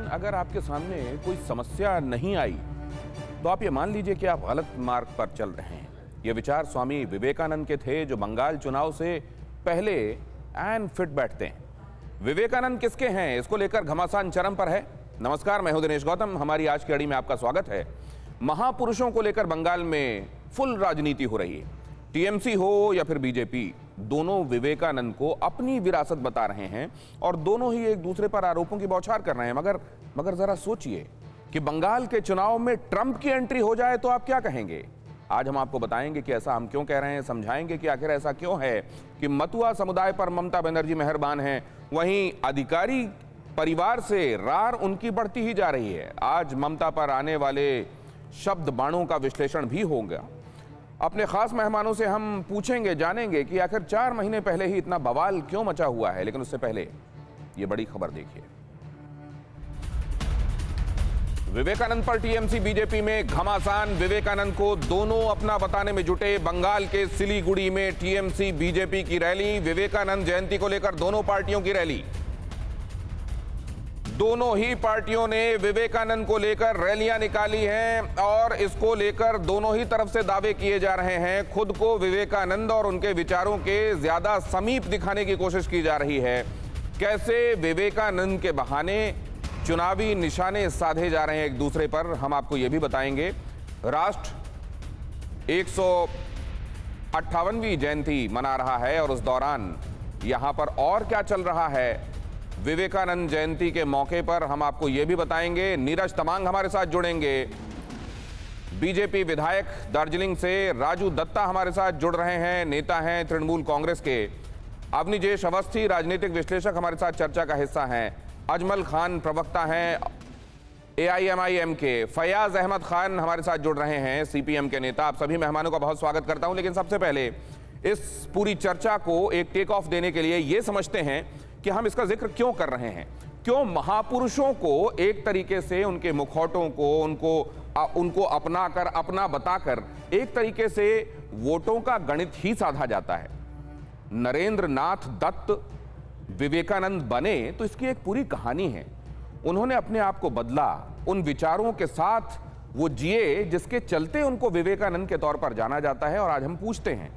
अगर आपके सामने कोई समस्या नहीं आई तो आप ये मान लीजिए कि आप गलत मार्ग पर चल रहे हैं। ये विचार स्वामी विवेकानंद के थे, जो बंगाल चुनाव से पहले एन फिट बैठते हैं। विवेकानंद किसके हैं, इसको लेकर घमासान चरम पर है। नमस्कार, मैं हूं दिनेश गौतम। हमारी आज की कड़ी में आपका स्वागत है। महापुरुषों को लेकर बंगाल में फुल राजनीति हो रही है। टीएमसी हो या फिर बीजेपी, दोनों विवेकानंद को अपनी विरासत बता रहे हैं और दोनों ही एक दूसरे पर आरोपों की बौछार कर रहे हैं। मगर जरा सोचिए कि बंगाल के चुनाव में ट्रंप की एंट्री हो जाए तो आप क्या कहेंगे। आज हम आपको बताएंगे कि ऐसा हम क्यों कह रहे हैं, समझाएंगे कि आखिर ऐसा क्यों है कि मतुआ समुदाय पर ममता बनर्जी मेहरबान हैं, वहीं अधिकारी परिवार से रार उनकी बढ़ती ही जा रही है। आज ममता पर आने वाले शब्द बाणों का विश्लेषण भी होगा। अपने खास मेहमानों से हम पूछेंगे, जानेंगे कि आखिर 4 महीने पहले ही इतना बवाल क्यों मचा हुआ है। लेकिन उससे पहले ये बड़ी खबर देखिए। विवेकानंद पर टीएमसी बीजेपी में घमासान। विवेकानंद को दोनों अपना बताने में जुटे। बंगाल के सिलीगुड़ी में टीएमसी बीजेपी की रैली, विवेकानंद जयंती को लेकर दोनों पार्टियों की रैली। दोनों ही पार्टियों ने विवेकानंद को लेकर रैलियां निकाली हैं और इसको लेकर दोनों ही तरफ से दावे किए जा रहे हैं। खुद को विवेकानंद और उनके विचारों के ज्यादा समीप दिखाने की कोशिश की जा रही है। कैसे विवेकानंद के बहाने चुनावी निशाने साधे जा रहे हैं एक दूसरे पर, हम आपको यह भी बताएंगे। राष्ट्र 158वीं जयंती मना रहा है और उस दौरान यहां पर और क्या चल रहा है विवेकानंद जयंती के मौके पर, हम आपको यह भी बताएंगे। नीरज तमांग हमारे साथ जुड़ेंगे। बीजेपी विधायक दार्जिलिंग से राजू दत्ता हमारे साथ जुड़ रहे हैं, नेता हैं तृणमूल कांग्रेस के। अवनीजेश अवस्थी राजनीतिक विश्लेषक हमारे साथ चर्चा का हिस्सा हैं। अजमल खान प्रवक्ता हैं AIMIM के। फयाज अहमद खान हमारे साथ जुड़ रहे हैं, CPM के नेता। आप सभी मेहमानों का बहुत स्वागत करता हूं। लेकिन सबसे पहले इस पूरी चर्चा को एक टेक ऑफ देने के लिए यह समझते हैं कि हम इसका जिक्र क्यों कर रहे हैं। क्यों महापुरुषों को एक तरीके से उनके मुखौटों को उनको अपनाकर, अपना बताकर एक तरीके से वोटों का गणित ही साधा जाता है। नरेंद्र नाथ दत्त विवेकानंद बने तो इसकी एक पूरी कहानी है। उन्होंने अपने आप को बदला, उन विचारों के साथ वो जिए जिसके चलते उनको विवेकानंद के तौर पर जाना जाता है। और आज हम पूछते हैं,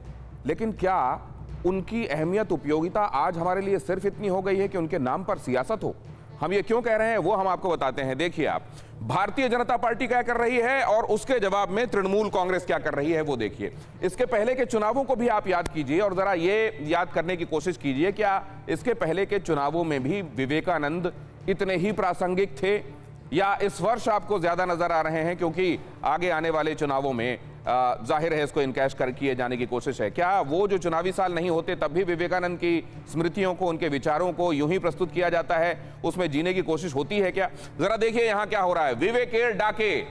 लेकिन क्या उनकी अहमियत, उपयोगिता आज हमारे लिए सिर्फ इतनी हो गई है कि उनके नाम पर सियासत हो? हम ये क्यों कह रहे हैं वो हम आपको बताते हैं। देखिए, आप भारतीय जनता पार्टी क्या कर रही है और उसके जवाब में तृणमूल कांग्रेस क्या कर रही है वो देखिए। इसके पहले के चुनावों को भी आप याद कीजिए और जरा ये याद करने की कोशिश कीजिए, क्या इसके पहले के चुनावों में भी विवेकानंद इतने ही प्रासंगिक थे या इस वर्ष आपको ज्यादा नजर आ रहे हैं क्योंकि आगे आने वाले चुनावों में जाहिर है इसको इनकैश कर किए जाने की कोशिश है। क्या वो जो चुनावी साल नहीं होते तब भी विवेकानंद की स्मृतियों को, उनके विचारों को यूं ही प्रस्तुत किया जाता है, उसमें जीने की कोशिश होती है क्या? जरा देखिए यहां क्या हो रहा है। विवेकेर डाके,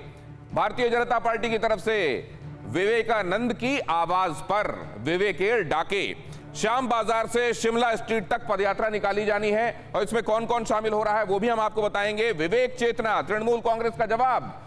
भारतीय जनता पार्टी की तरफ से विवेकानंद की आवाज पर विवेकेर डाके। श्याम बाजार से शिमला स्ट्रीट तक पदयात्रा निकाली जानी है और इसमें कौन कौन शामिल हो रहा है वो भी हम आपको बताएंगे। विवेक चेतना, तृणमूल कांग्रेस का जवाब।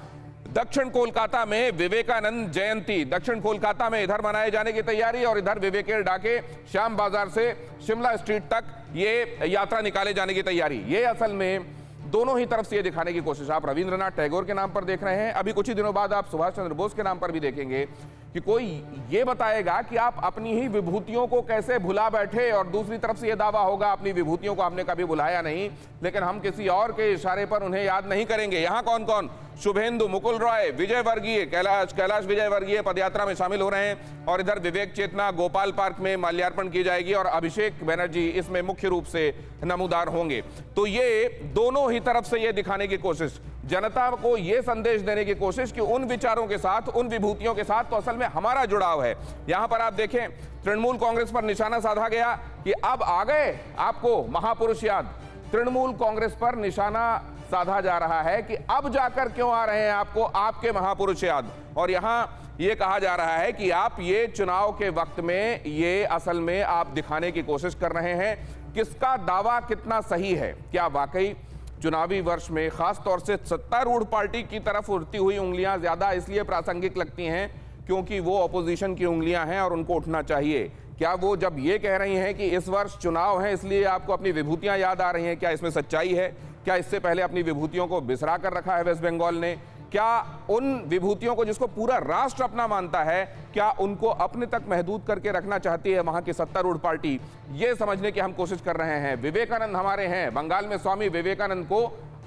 दक्षिण कोलकाता में विवेकानंद जयंती, दक्षिण कोलकाता में इधर मनाए जाने की तैयारी और इधर विवेकेर डाके श्याम बाजार से शिमला स्ट्रीट तक ये यात्रा निकाले जाने की तैयारी। ये असल में दोनों ही तरफ से ये दिखाने की कोशिश आप रविंद्रनाथ टैगोर के नाम पर देख रहे हैं। अभी कुछ ही दिनों बाद आप सुभाष चंद्र बोस के नाम पर भी देखेंगे कि कोई ये बताएगा कि आप अपनी ही विभूतियों को कैसे भुला बैठे, और दूसरी तरफ से ये दावा होगा अपनी विभूतियों को आपने कभी भुलाया नहीं, लेकिन हम किसी और के इशारे पर उन्हें याद नहीं करेंगे। यहां कौन कौन? शुभेंदु, मुकुल रॉय, विजय वर्गीय, कैलाश विजय वर्गीय पदयात्रा में शामिल हो रहे हैं और इधर विवेक चेतना गोपाल पार्क में माल्यार्पण की जाएगी और अभिषेक बनर्जी इसमें मुख्य रूप से नमूदार होंगे। तो ये दोनों ही तरफ से ये दिखाने की कोशिश, जनता को ये संदेश देने की कोशिश कि उन विचारों के साथ, उन विभूतियों के साथ तो असल में हमारा जुड़ाव है। यहां पर आप देखें तृणमूल कांग्रेस पर निशाना साधा गया कि अब आ गए आपको महापुरुष याद। तृणमूल कांग्रेस पर निशाना साधा जा रहा है कि अब जाकर क्यों आ रहे हैं आपको आपके महापुरुष याद। और यहां यह कहा जा रहा है कि आप ये चुनाव के वक्त में ये असल में आप दिखाने की कोशिश कर रहे हैं किसका दावा कितना सही है। क्या वाकई चुनावी वर्ष में खास तौर से सत्तारूढ़ पार्टी की तरफ उठती हुई उंगलियां ज्यादा इसलिए प्रासंगिक लगती हैं क्योंकि वो ऑपोजिशन की उंगलियां हैं और उनको उठना चाहिए? क्या वो जब ये कह रही हैं कि इस वर्ष चुनाव है इसलिए आपको अपनी विभूतियां याद आ रही हैं, क्या इसमें सच्चाई है? क्या इससे पहले अपनी विभूतियों को बिसरा कर रखा है वेस्ट बंगाल ने? क्या उन विभूतियों को जिसको पूरा राष्ट्र अपना मानता है, क्या उनको अपने तक महदूद करके रखना चाहती है वहां की सत्तारूढ़ पार्टी? ये समझने की हम कोशिश कर रहे हैं। विवेकानंद हमारे हैं, बंगाल में स्वामी विवेकानंद को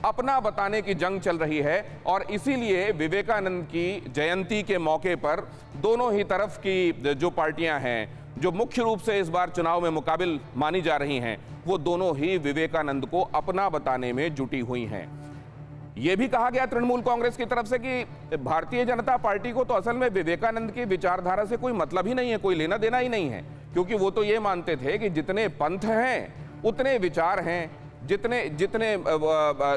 अपना बताने की जंग चल रही है और इसीलिए विवेकानंद की जयंती के मौके पर दोनों ही तरफ की जो पार्टियां हैं, जो मुख्य रूप से इस बार चुनाव में मुकाबिल मानी जा रही हैं, वो दोनों ही विवेकानंद को अपना बताने में जुटी हुई हैं। यह भी कहा गया तृणमूल कांग्रेस की तरफ से कि भारतीय जनता पार्टी को तो असल में विवेकानंद की विचारधारा से कोई मतलब ही नहीं है, कोई लेना देना ही नहीं है, क्योंकि वो तो ये मानते थे कि जितने पंथ हैं उतने विचार हैं, जितने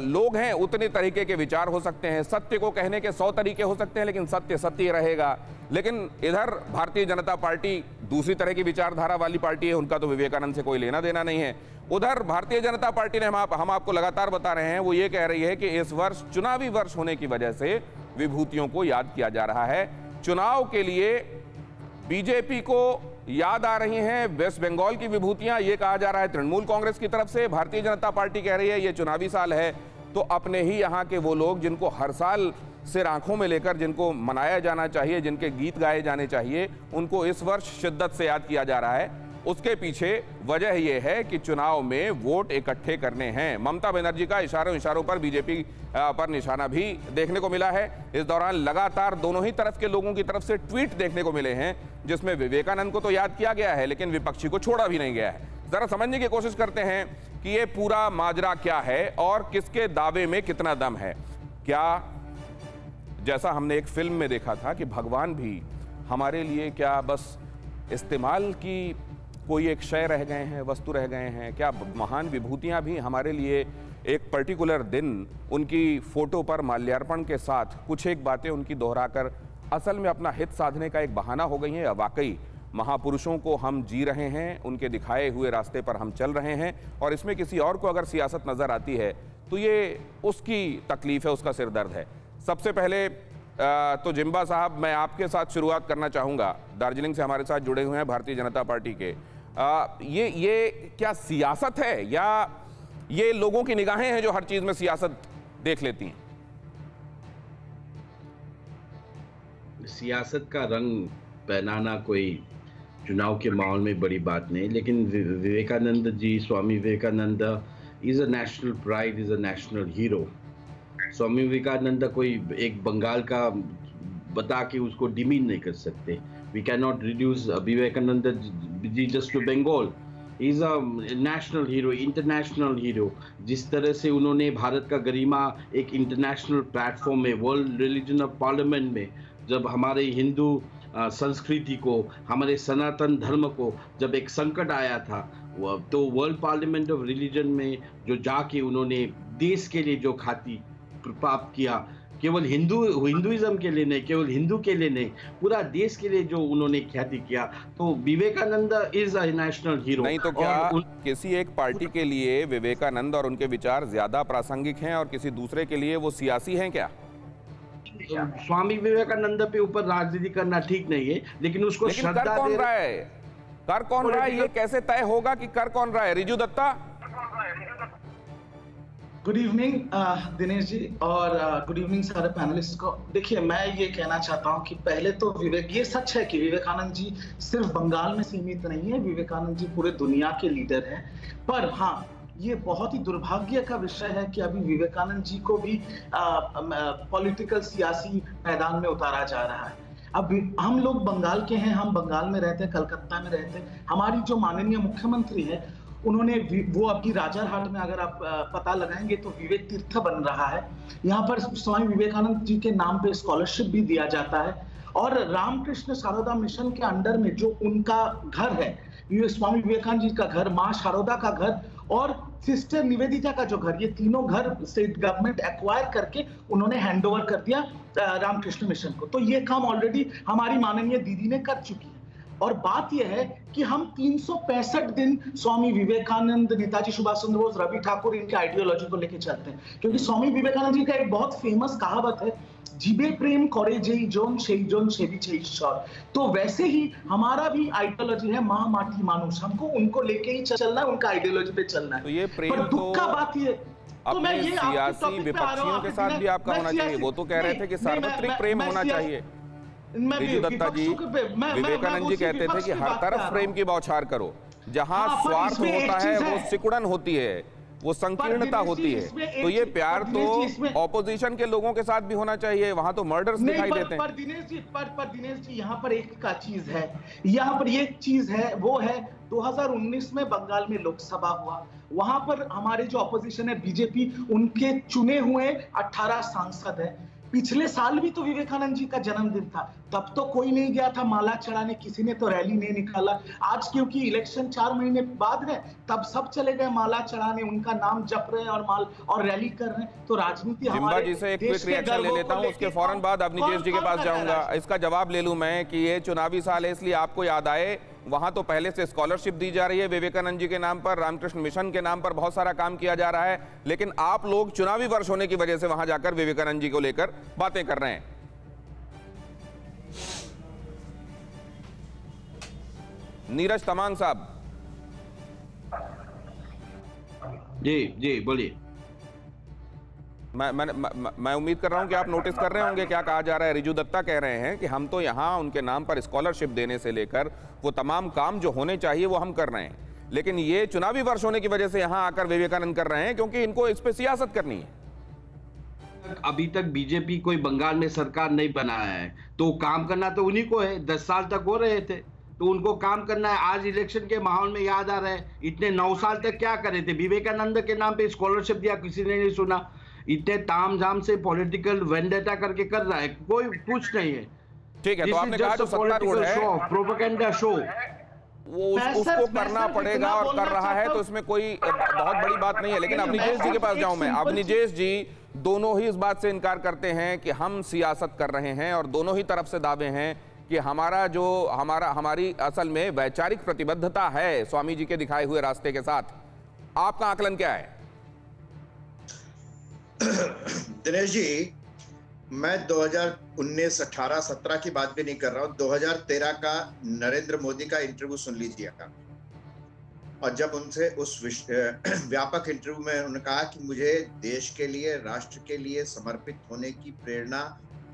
लोग हैं उतने तरीके के विचार हो सकते हैं। सत्य को कहने के 100 तरीके हो सकते हैं, लेकिन सत्य सत्य रहेगा। लेकिन इधर भारतीय जनता पार्टी दूसरी तरह की विचारधारा वाली पार्टी है, उनका तो विवेकानंद से कोई लेना देना नहीं है। उधर भारतीय जनता पार्टी ने हम आपको लगातार बता रहे हैं, वो ये कह रही है कि इस वर्ष चुनावी वर्ष होने की वजह से विभूतियों को याद किया जा रहा है। चुनाव के लिए बीजेपी को याद आ रही हैं वेस्ट बंगाल की विभूतियां, ये कहा जा रहा है तृणमूल कांग्रेस की तरफ से। भारतीय जनता पार्टी कह रही है ये चुनावी साल है, तो अपने ही यहाँ के वो लोग जिनको हर साल सिर आंखों में लेकर जिनको मनाया जाना चाहिए, जिनके गीत गाए जाने चाहिए, उनको इस वर्ष शिद्दत से याद किया जा रहा है। उसके पीछे वजह यह है कि चुनाव में वोट इकट्ठे करने हैं। ममता बनर्जी का इशारों पर बीजेपी पर निशाना भी देखने को मिला है। इस दौरान लगातार दोनों ही तरफ के लोगों की तरफ से ट्वीट देखने को मिले हैं, जिसमें विवेकानंद को तो याद किया गया है, लेकिन विपक्षी को छोड़ा भी नहीं गया है। जरा समझने की कोशिश करते हैं कि ये पूरा माजरा क्या है और किसके दावे में कितना दम है। क्या जैसा हमने एक फिल्म में देखा था कि भगवान भी हमारे लिए क्या बस इस्तेमाल की कोई एक शय रह गए हैं, वस्तु रह गए हैं? क्या महान विभूतियां भी हमारे लिए एक पर्टिकुलर दिन उनकी फोटो पर माल्यार्पण के साथ कुछ एक बातें उनकी दोहराकर असल में अपना हित साधने का एक बहाना हो गई हैं? वाकई महापुरुषों को हम जी रहे हैं, उनके दिखाए हुए रास्ते पर हम चल रहे हैं, और इसमें किसी और को अगर सियासत नजर आती है तो ये उसकी तकलीफ है, उसका सिरदर्द है। सबसे पहले तो जिम्बा साहब, मैं आपके साथ शुरुआत करना चाहूँगा। दार्जिलिंग से हमारे साथ जुड़े हुए हैं भारतीय जनता पार्टी के। ये क्या सियासत है या ये लोगों की निगाहें हैं जो हर चीज में सियासत देख लेती हैं? सियासत का रंग पहनाना कोई चुनाव के माहौल में बड़ी बात नहीं, लेकिन Vivekananda ji, Swami Vivekananda is a national pride, is a national hero. Swami Vivekananda कोई एक बंगाल का बता के उसको डिमीन नहीं कर सकते। We can not reduce Vivekananda ji just to Bengal. Is a national hero, international hero. जिस तरह से उन्होंने भारत का गरिमा एक इंटरनेशनल प्लेटफॉर्म में, वर्ल्ड रिलीजन ऑफ पार्लियामेंट में, जब हमारे हिंदू संस्कृति को, हमारे सनातन धर्म को जब एक संकट आया था, तो वर्ल्ड पार्लियामेंट ऑफ रिलीजन में जो जाके उन्होंने देश के लिए जो ख्याति प्राप्त किया, केवल हिंदुइज्म के लिए नहीं, केवल हिंदू के लिए नहीं, पूरा देश के लिए जो उन्होंने ख्याति किया, तो Vivekananda is a national hero. नहीं तो क्या किसी एक पार्टी के लिए विवेकानंद और उनके विचार ज्यादा प्रासंगिक हैं और किसी दूसरे के लिए वो सियासी हैं क्या? स्वामी विवेकानंद पे ऊपर राजनीति करना ठीक नहीं है, लेकिन उसको श्रद्धा कर कौन रहा है? कर कौन रहा है ये कैसे तय होगा कि कर कौन रहा है? रिजू दत्ता। गुड इवनिंग दिनेश जी, और गुड इवनिंग सारे पैनलिस्ट को। देखिए, मैं ये कहना चाहता हूँ कि पहले तो ये सच है कि विवेकानंद जी सिर्फ बंगाल में सीमित नहीं है, विवेकानंद जी पूरे दुनिया के लीडर हैं। पर हाँ, ये बहुत ही दुर्भाग्य का विषय है कि अभी विवेकानंद जी को भी पॉलिटिकल सियासी मैदान में उतारा जा रहा है। अब हम लोग बंगाल के हैं, हम बंगाल में रहते हैं, कलकत्ता में रहते हैं। हमारी जो माननीय मुख्यमंत्री है, उन्होंने वो अभी राजारहाट में अगर आप पता लगाएंगे तो विवेक तीर्थ बन रहा है। यहाँ पर स्वामी विवेकानंद जी के नाम पे स्कॉलरशिप भी दिया जाता है, और रामकृष्ण शारदा मिशन के अंडर में जो उनका घर है, स्वामी विवेकानंद जी का घर, माँ शारदा का घर और सिस्टर निवेदिता का जो घर, ये तीनों घर स्टेट गवर्नमेंट एक्वायर करके उन्होंने हैंडओवर कर दिया रामकृष्ण मिशन को। तो ये काम ऑलरेडी हमारी माननीय दीदी ने कर चुकी है। और बात यह है कि हम 365 दिन स्वामी विवेकानंद, नेताजी सुभाष चंद्र बोस, रवि ठाकुर, इनके आइडियोलॉजी को लेके चलते हैं, क्योंकि स्वामी विवेकानंद जी का एक बहुत फेमस कहावत है, जीवे प्रेम करे जेई जोन सेई जोन सेवी छे ईश्वर। तो वैसे ही हमारा भी आइडियोलॉजी है, माँ माटी मानुष, हमको उनको लेके ही चलना है, उनका आइडियोलॉजी पे चलना है। तो ये प्रेम, पर दुख का बात ये अपने सियासी विपक्षियों के साथ भी आपका होना चाहिए। वो तो कह रहे थे कि सार्वत्रिक प्रेम होना चाहिए। रिजू दत्ता जी, विवेकानंद जी कहते थे कि हर तरफ प्रेम की बौछार करो, जहां स्वार्थ होता है वो सिकुड़न होती है, वो संकीर्णता होती है। तो ये प्यार तो ऑपोजिशन के लोगों के साथ भी होना चाहिए, वहां तो मर्डर्स दिखाई देते हैं। पर दिनेश जी यहाँ पर एक का चीज है, यहाँ पर ये चीज है, वो है 2019 में बंगाल में लोकसभा हुआ, वहां पर हमारे जो ऑपोजिशन है बीजेपी, उनके चुने हुए 18 सांसद है। पिछले साल भी तो विवेकानंद जी का जन्मदिन था, तब तो कोई नहीं गया था माला चढ़ाने, किसी ने तो रैली नहीं निकाला। आज क्योंकि इलेक्शन 4 महीने बाद है, तब सब चले गए माला चढ़ाने, उनका नाम जप रहे हैं और रैली कर रहे हैं। तो राजनीति हमारे जी से एक क्विक रिएक्शन ले लेता हूं, उसके फौरन बाद अवनीश जी के पास जाऊंगा। इसका जवाब ले लूं मैं कि ये चुनावी साल है इसलिए आपको याद आए, वहां तो पहले से स्कॉलरशिप दी जा रही है विवेकानंद जी के नाम पर, रामकृष्ण मिशन के नाम पर बहुत सारा काम किया जा रहा है, लेकिन आप लोग चुनावी वर्ष होने की वजह से वहां जाकर विवेकानंद जी को लेकर बातें कर रहे हैं। नीरज तमांग साहब। जी बोलिए। मैं उम्मीद कर रहा हूं कि आप नोटिस कर रहे होंगे क्या कहा जा रहा है। रिजू दत्ता कह रहे हैं कि हम तो यहां उनके नाम पर स्कॉलरशिप देने से लेकर वो तमाम काम जो होने चाहिए वो हम कर रहे हैं, लेकिन ये चुनावी वर्ष होने की वजह से यहां आकर विवेकानंद कर रहे हैं क्योंकि इनको इस पे सियासत करनी है। अभी तक बीजेपी कोई बंगाल में सरकार नहीं बनाया है, तो काम करना तो उन्हीं को है। 10 साल तक हो रहे थे तो उनको काम करना है। आज इलेक्शन के माहौल में याद आ रहा है, इतने 9 साल तक क्या करे थे? विवेकानंद के नाम पे स्कॉलरशिप दिया, किसी ने नहीं सुना। इतने तामझाम से पॉलिटिकल वेंडेटा करके कर रहा है, कोई कुछ नहीं है। ठीक है, तो आपने कहा जो सत्तारूढ़ है प्रोपेगेंडा शो, वो उसको करना पड़ेगा और कर रहा है, तो इसमें कोई बहुत बड़ी बात नहीं है। लेकिन अवनीश जी के पास जाऊं मैं। अवनीश जी दोनों ही इस बात से इनकार करते हैं कि हम सियासत कर रहे हैं, और दोनों ही तरफ से दावे हैं कि हमारी असल में वैचारिक प्रतिबद्धता है स्वामी जी के दिखाए हुए रास्ते के साथ। आपका आकलन क्या है? दिनेश जी, मैं 2019, 18, 17 की बात भी नहीं कर रहा हूं। 2013 का नरेंद्र मोदी का इंटरव्यू सुन लीजिए, और जब उनसे उस व्यापक इंटरव्यू में उन्होंने कहा कि मुझे देश के लिए, राष्ट्र के लिए समर्पित होने की प्रेरणा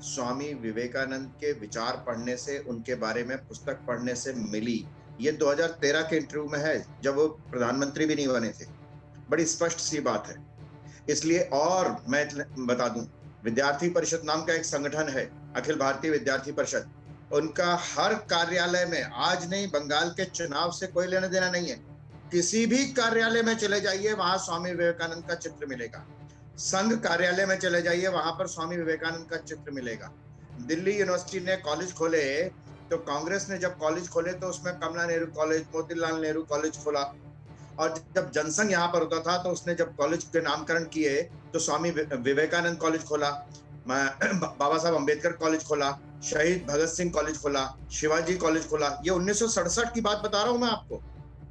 स्वामी विवेकानंद के विचार पढ़ने से, उनके बारे में पुस्तक पढ़ने से मिली। ये 2013 के इंटरव्यू में है, जब वो प्रधानमंत्री भी नहीं बने थे। बड़ी स्पष्ट सी बात है। इसलिए, और मैं बता दूं, विद्यार्थी परिषद नाम का एक संगठन है, अखिल भारतीय विद्यार्थी परिषद, उनका हर कार्यालय में, आज नहीं, बंगाल के चुनाव से कोई लेना देना नहीं है, किसी भी कार्यालय में चले जाइए वहां स्वामी विवेकानंद का चित्र मिलेगा। संघ कार्यालय में चले जाइए, वहां पर स्वामी विवेकानंद का चित्र मिलेगा। दिल्ली यूनिवर्सिटी ने कॉलेज खोले, तो कांग्रेस ने जब कॉलेज खोले तो उसमें कमला नेहरू कॉलेज, मोतीलाल नेहरू कॉलेज खोला, और जब जनसंघ यहाँ पर होता था तो उसने जब कॉलेज के नामकरण किए तो स्वामी विवेकानंद कॉलेज खोला, बाबा साहब अंबेडकर कॉलेज खोला, शहीद भगत सिंह कॉलेज खोला, शिवाजी कॉलेज खोला। ये 1967 की बात बता रहा हूं मैं आपको,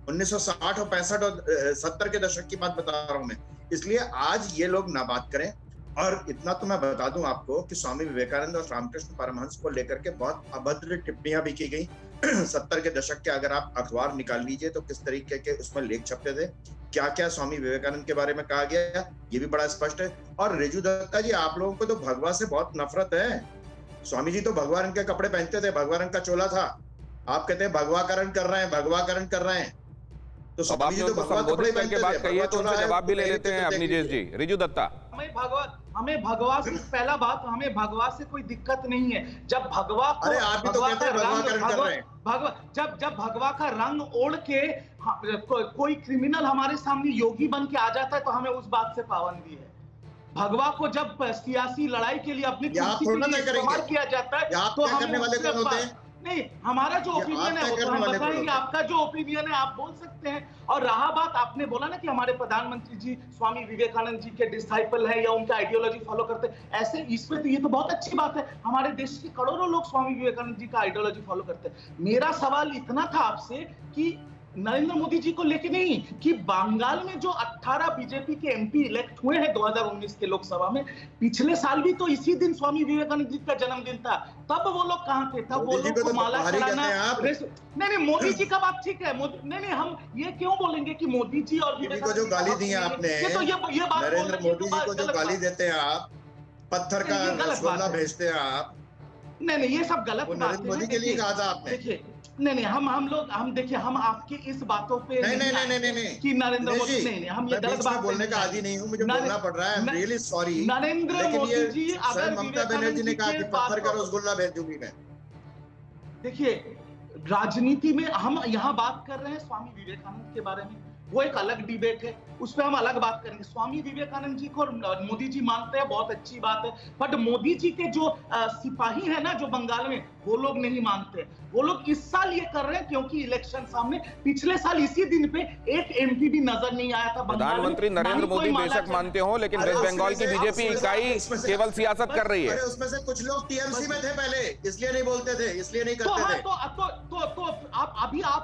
1960 और 65 और 70 के दशक की बात बता रहा हूं मैं। इसलिए आज ये लोग ना बात करें। और इतना तो मैं बता दूं आपको कि स्वामी विवेकानंद और रामकृष्ण परमहंस को लेकर के बहुत अभद्र टिप्पणियां भी की गई। 70 के दशक के अगर आप अखबार निकाल लीजिए तो किस तरीके के उसमें लेख छपते थे, क्या क्या स्वामी विवेकानंद के बारे में कहा गया, ये भी बड़ा स्पष्ट है। और रिजू दत्ता जी, आप लोगों को तो भगवा से बहुत नफरत है। स्वामी जी तो भगवा रंग के कपड़े पहनते थे, भगवा रंग का चोला था। आप कहते हैं भगवाकरण कर रहे हैं, भगवाकरण कर रहे हैं। तो स्वामी जी तो भगवा कपड़े पहनते थे। तो उनसे जवाब भी ले लेते हैं अवनीश जी। रिजू दत्ता, हमें भगवा से, पहला बात, हमें भगवा से कोई दिक्कत नहीं है। जब भगवा को, अरे आप भी तो कहते हैं भगवाकरण कर रहे हैं। जब भगवा का रंग ओढ़ के कोई क्रिमिनल हमारे सामने योगी बन के आ जाता है तो हमें उस बात से पाबंदी है। भगवा को जब सियासी लड़ाई के लिए अपनी कुर्सी के लिए इस्तेमाल किया जाता है तो हमें नहीं, हमारा जो ओपिनियन है वो तो हम बताएंगे, आपका जो ओपिनियन है आप बोल सकते हैं। और रहा बात, आपने बोला ना कि हमारे प्रधानमंत्री जी स्वामी विवेकानंद जी के डिसाइपल है या उनका आइडियोलॉजी फॉलो करते हैं, ऐसे इसमें तो ये तो बहुत अच्छी बात है। हमारे देश के करोड़ों लोग स्वामी विवेकानंद जी का आइडियोलॉजी फॉलो करते हैं। मेरा सवाल इतना था आपसे कि नरेंद्र मोदी जी को लेके नहीं कि बंगाल में जो 18 बीजेपी के एमपी इलेक्ट हुए हैं 2019 के लोकसभा में, पिछले साल भी तो इसी दिन स्वामी विवेकानंद जी का जन्मदिन था। तब वो लोग कहाँ थे? तब वो लोग को माला चढ़ाना। नहीं, मोदी जी का बात ठीक है। नहीं, हम ये क्यों बोलेंगे कि मोदी जी और को जो गाली दी है आपने, नरेंद्र मोदी जी को जो गाली देते हैं आप, पत्थर का रसगुल्ला भेजते हैं आप, नहीं, ये सब गलत बात है। नरेंद्र मोदी के लिए कहा था आपने। देखिए, नहीं, हम देखिए, हम आपकी इस बातों पे नहीं कि नरेंद्र मोदी, नहीं, हम ये गलत बात बोलने का आदी नहीं हूँ, मुझे बोलना पड़ रहा है। I am really sorry. Narendra Modi ji, अगर ममता बनर्जी ने कहा कि पत्थर का रसगुल्ला भेज दूंगी मैं। देखिए, राजनीति में हम यहाँ बात कर रहे हैं स्वामी विवेकानंद के बारे में, वो एक अलग डिबेट है, उस पर हम अलग बात करेंगे। स्वामी विवेकानंद जी को मोदी जी मानते हैं, बहुत अच्छी बात है, बट मोदी जी के जो सिपाही हैं ना, जो बंगाल में, वो लोग नहीं मानते। वो लोग इस साल ये कर रहे हैं क्योंकि इलेक्शन सामने। पिछले साल इसी दिन पे एक एमपी भी नजर नहीं आया था। प्रधानमंत्री नरेंद्र मोदी बेशक मानते हो, लेकिन वेस्ट बंगाल की बीजेपी इकाई केवल सियासत कर रही है। उसमें से कुछ लोग टीएमसी में थे पहले, इसलिए नहीं बोलते थे, इसलिए नहीं करते थे। तो आप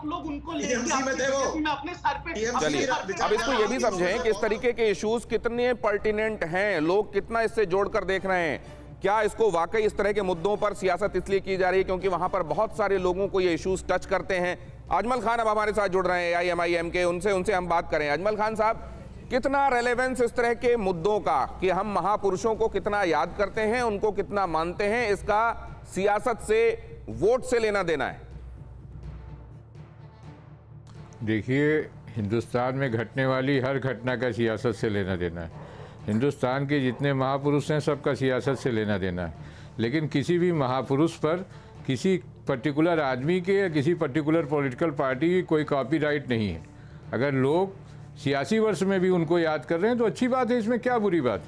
लोग उनको टीएमसी में थे वो, अपने सर पे। चलिए, अब इसको ये भी समझें कि इस तरीके के इश्यूज कितने पर्टिनेंट हैं, लोग कितना इससे जोड़कर देख रहे हैं। क्या इसको वाकई इस तरह के मुद्दों पर सियासत इसलिए की जा रही है क्योंकि वहां पर बहुत सारे लोगों को ये इश्यूज टच करते हैं? अजमल खान अब हमारे साथ जुड़ रहे हैं AIMIM के, उनसे हम बात करें। अजमल खान साहब, कितना रेलेवेंस इस तरह के मुद्दों का कि हम महापुरुषों को कितना याद करते हैं, उनको कितना मानते हैं, इसका सियासत से, वोट से लेना देना है? देखिए, हिंदुस्तान में घटने वाली हर घटना का सियासत से लेना देना है। हिंदुस्तान के जितने महापुरुष हैं सबका सियासत से लेना देना है, लेकिन किसी भी महापुरुष पर किसी पर्टिकुलर आदमी के या किसी पर्टिकुलर पॉलिटिकल पार्टी की कोई कॉपीराइट नहीं है। अगर लोग सियासी वर्ष में भी उनको याद कर रहे हैं तो अच्छी बात है, इसमें क्या बुरी बात?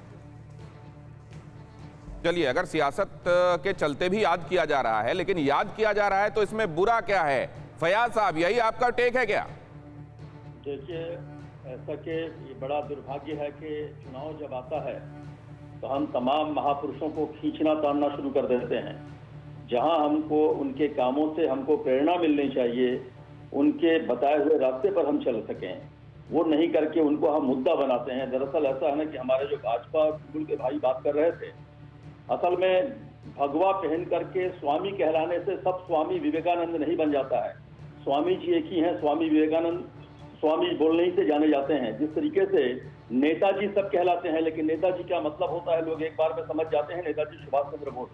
चलिए, अगर सियासत के चलते भी याद किया जा रहा है, लेकिन याद किया जा रहा है तो इसमें बुरा क्या है? फयाज साहब, यही आपका टेक है क्या? देखिए, ऐसा कि ये बड़ा दुर्भाग्य है कि चुनाव जब आता है तो हम तमाम महापुरुषों को खींचना तानना शुरू कर देते हैं। जहां हमको उनके कामों से हमको प्रेरणा मिलनी चाहिए, उनके बताए हुए रास्ते पर हम चल सकें, वो नहीं करके उनको हम मुद्दा बनाते हैं। दरअसल ऐसा है ना कि हमारे जो भाजपा कुल के भाई बात कर रहे थे, असल में भगवा पहन करके स्वामी कहलाने से सब स्वामी विवेकानंद नहीं बन जाता है। स्वामी जी एक ही हैं, स्वामी विवेकानंद स्वामी बोलने ही से जाने जाते हैं। जिस तरीके से नेताजी सब कहलाते हैं, लेकिन नेताजी क्या मतलब होता है लोग एक बार में समझ जाते हैं, नेताजी सुभाष चंद्र बोस।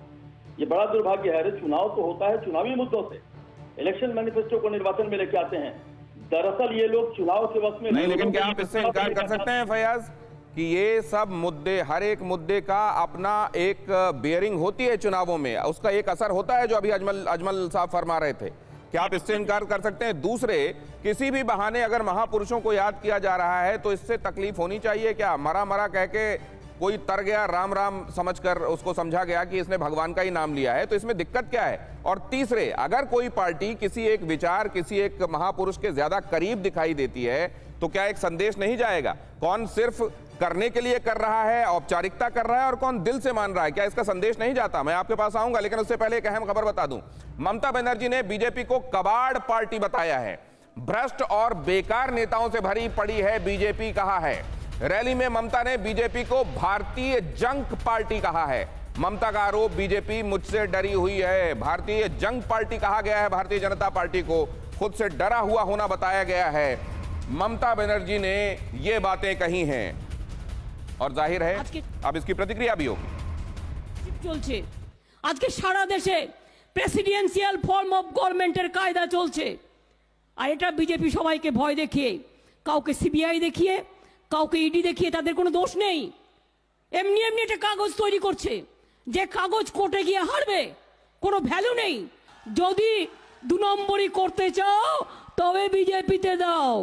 ये बड़ा दुर्भाग्य है। चुनाव तो होता है चुनावी मुद्दों से, इलेक्शन मैनिफेस्टो को निर्वाचन में लेके आते हैं। दरअसल ये लोग चुनाव के वक्त में नहीं, लेकिन क्या आप इससे इनकार कर सकते हैं फयाज कि ये सब मुद्दे, हर एक मुद्दे का अपना एक बेयरिंग होती है चुनावों में, उसका एक असर होता है, जो अभी अजमल साहब फरमा रहे थे? क्या आप इससे इनकार कर सकते हैं? दूसरे, किसी भी बहाने अगर महापुरुषों को याद किया जा रहा है तो इससे तकलीफ होनी चाहिए क्या? मरा मरा कह के कोई तर गया, राम राम समझकर उसको समझा गया कि इसने भगवान का ही नाम लिया है, तो इसमें दिक्कत क्या है? और तीसरे, अगर कोई पार्टी किसी एक विचार, किसी एक महापुरुष के ज्यादा करीब दिखाई देती है तो क्या एक संदेश नहीं जाएगा? कौन सिर्फ करने के लिए कर रहा है, औपचारिकता कर रहा है, और कौन दिल से मान रहा है? क्या इसका संदेश नहीं जाता? मैं आपके पास आऊंगा, लेकिन उससे पहले एक अहम खबर बता दूं। ममता बनर्जी ने बीजेपी को कबाड़ पार्टी बताया है। भ्रष्ट और बेकार नेताओं से भरी पड़ी है बीजेपी कहा है। रैली में ममता ने बीजेपी को भारतीय जंक पार्टी कहा है। ममता का आरोप, बीजेपी मुझसे डरी हुई है। भारतीय जंक पार्टी कहा गया है भारतीय जनता पार्टी को, खुद से डरा हुआ होना बताया गया है। ममता बनर्जी ने ये बातें कही हैं और जाहिर है अब इसकी प्रतिक्रिया भी होगी। चलছে আজকে সারা দেশে প্রেসিডেন্সিয়াল ফর্ম অফ গভর্নমেন্টের কায়দা চলছে, আর এটা বিজেপি সবাইকে ভয় দেখিয়ে, কাউকে সিবিআই দেখিয়ে, কাউকে ইডি দেখিয়ে তাদের কোনো দোষ নেই, এমনি এমনি একটা কাগজ তৈরি করছে যে কাগজ কোর্টে গিয়ে হারবে, কোনো ভ্যালু নেই। যদি দু নম্বরই করতে চাও তবে বিজেপিতে দাও,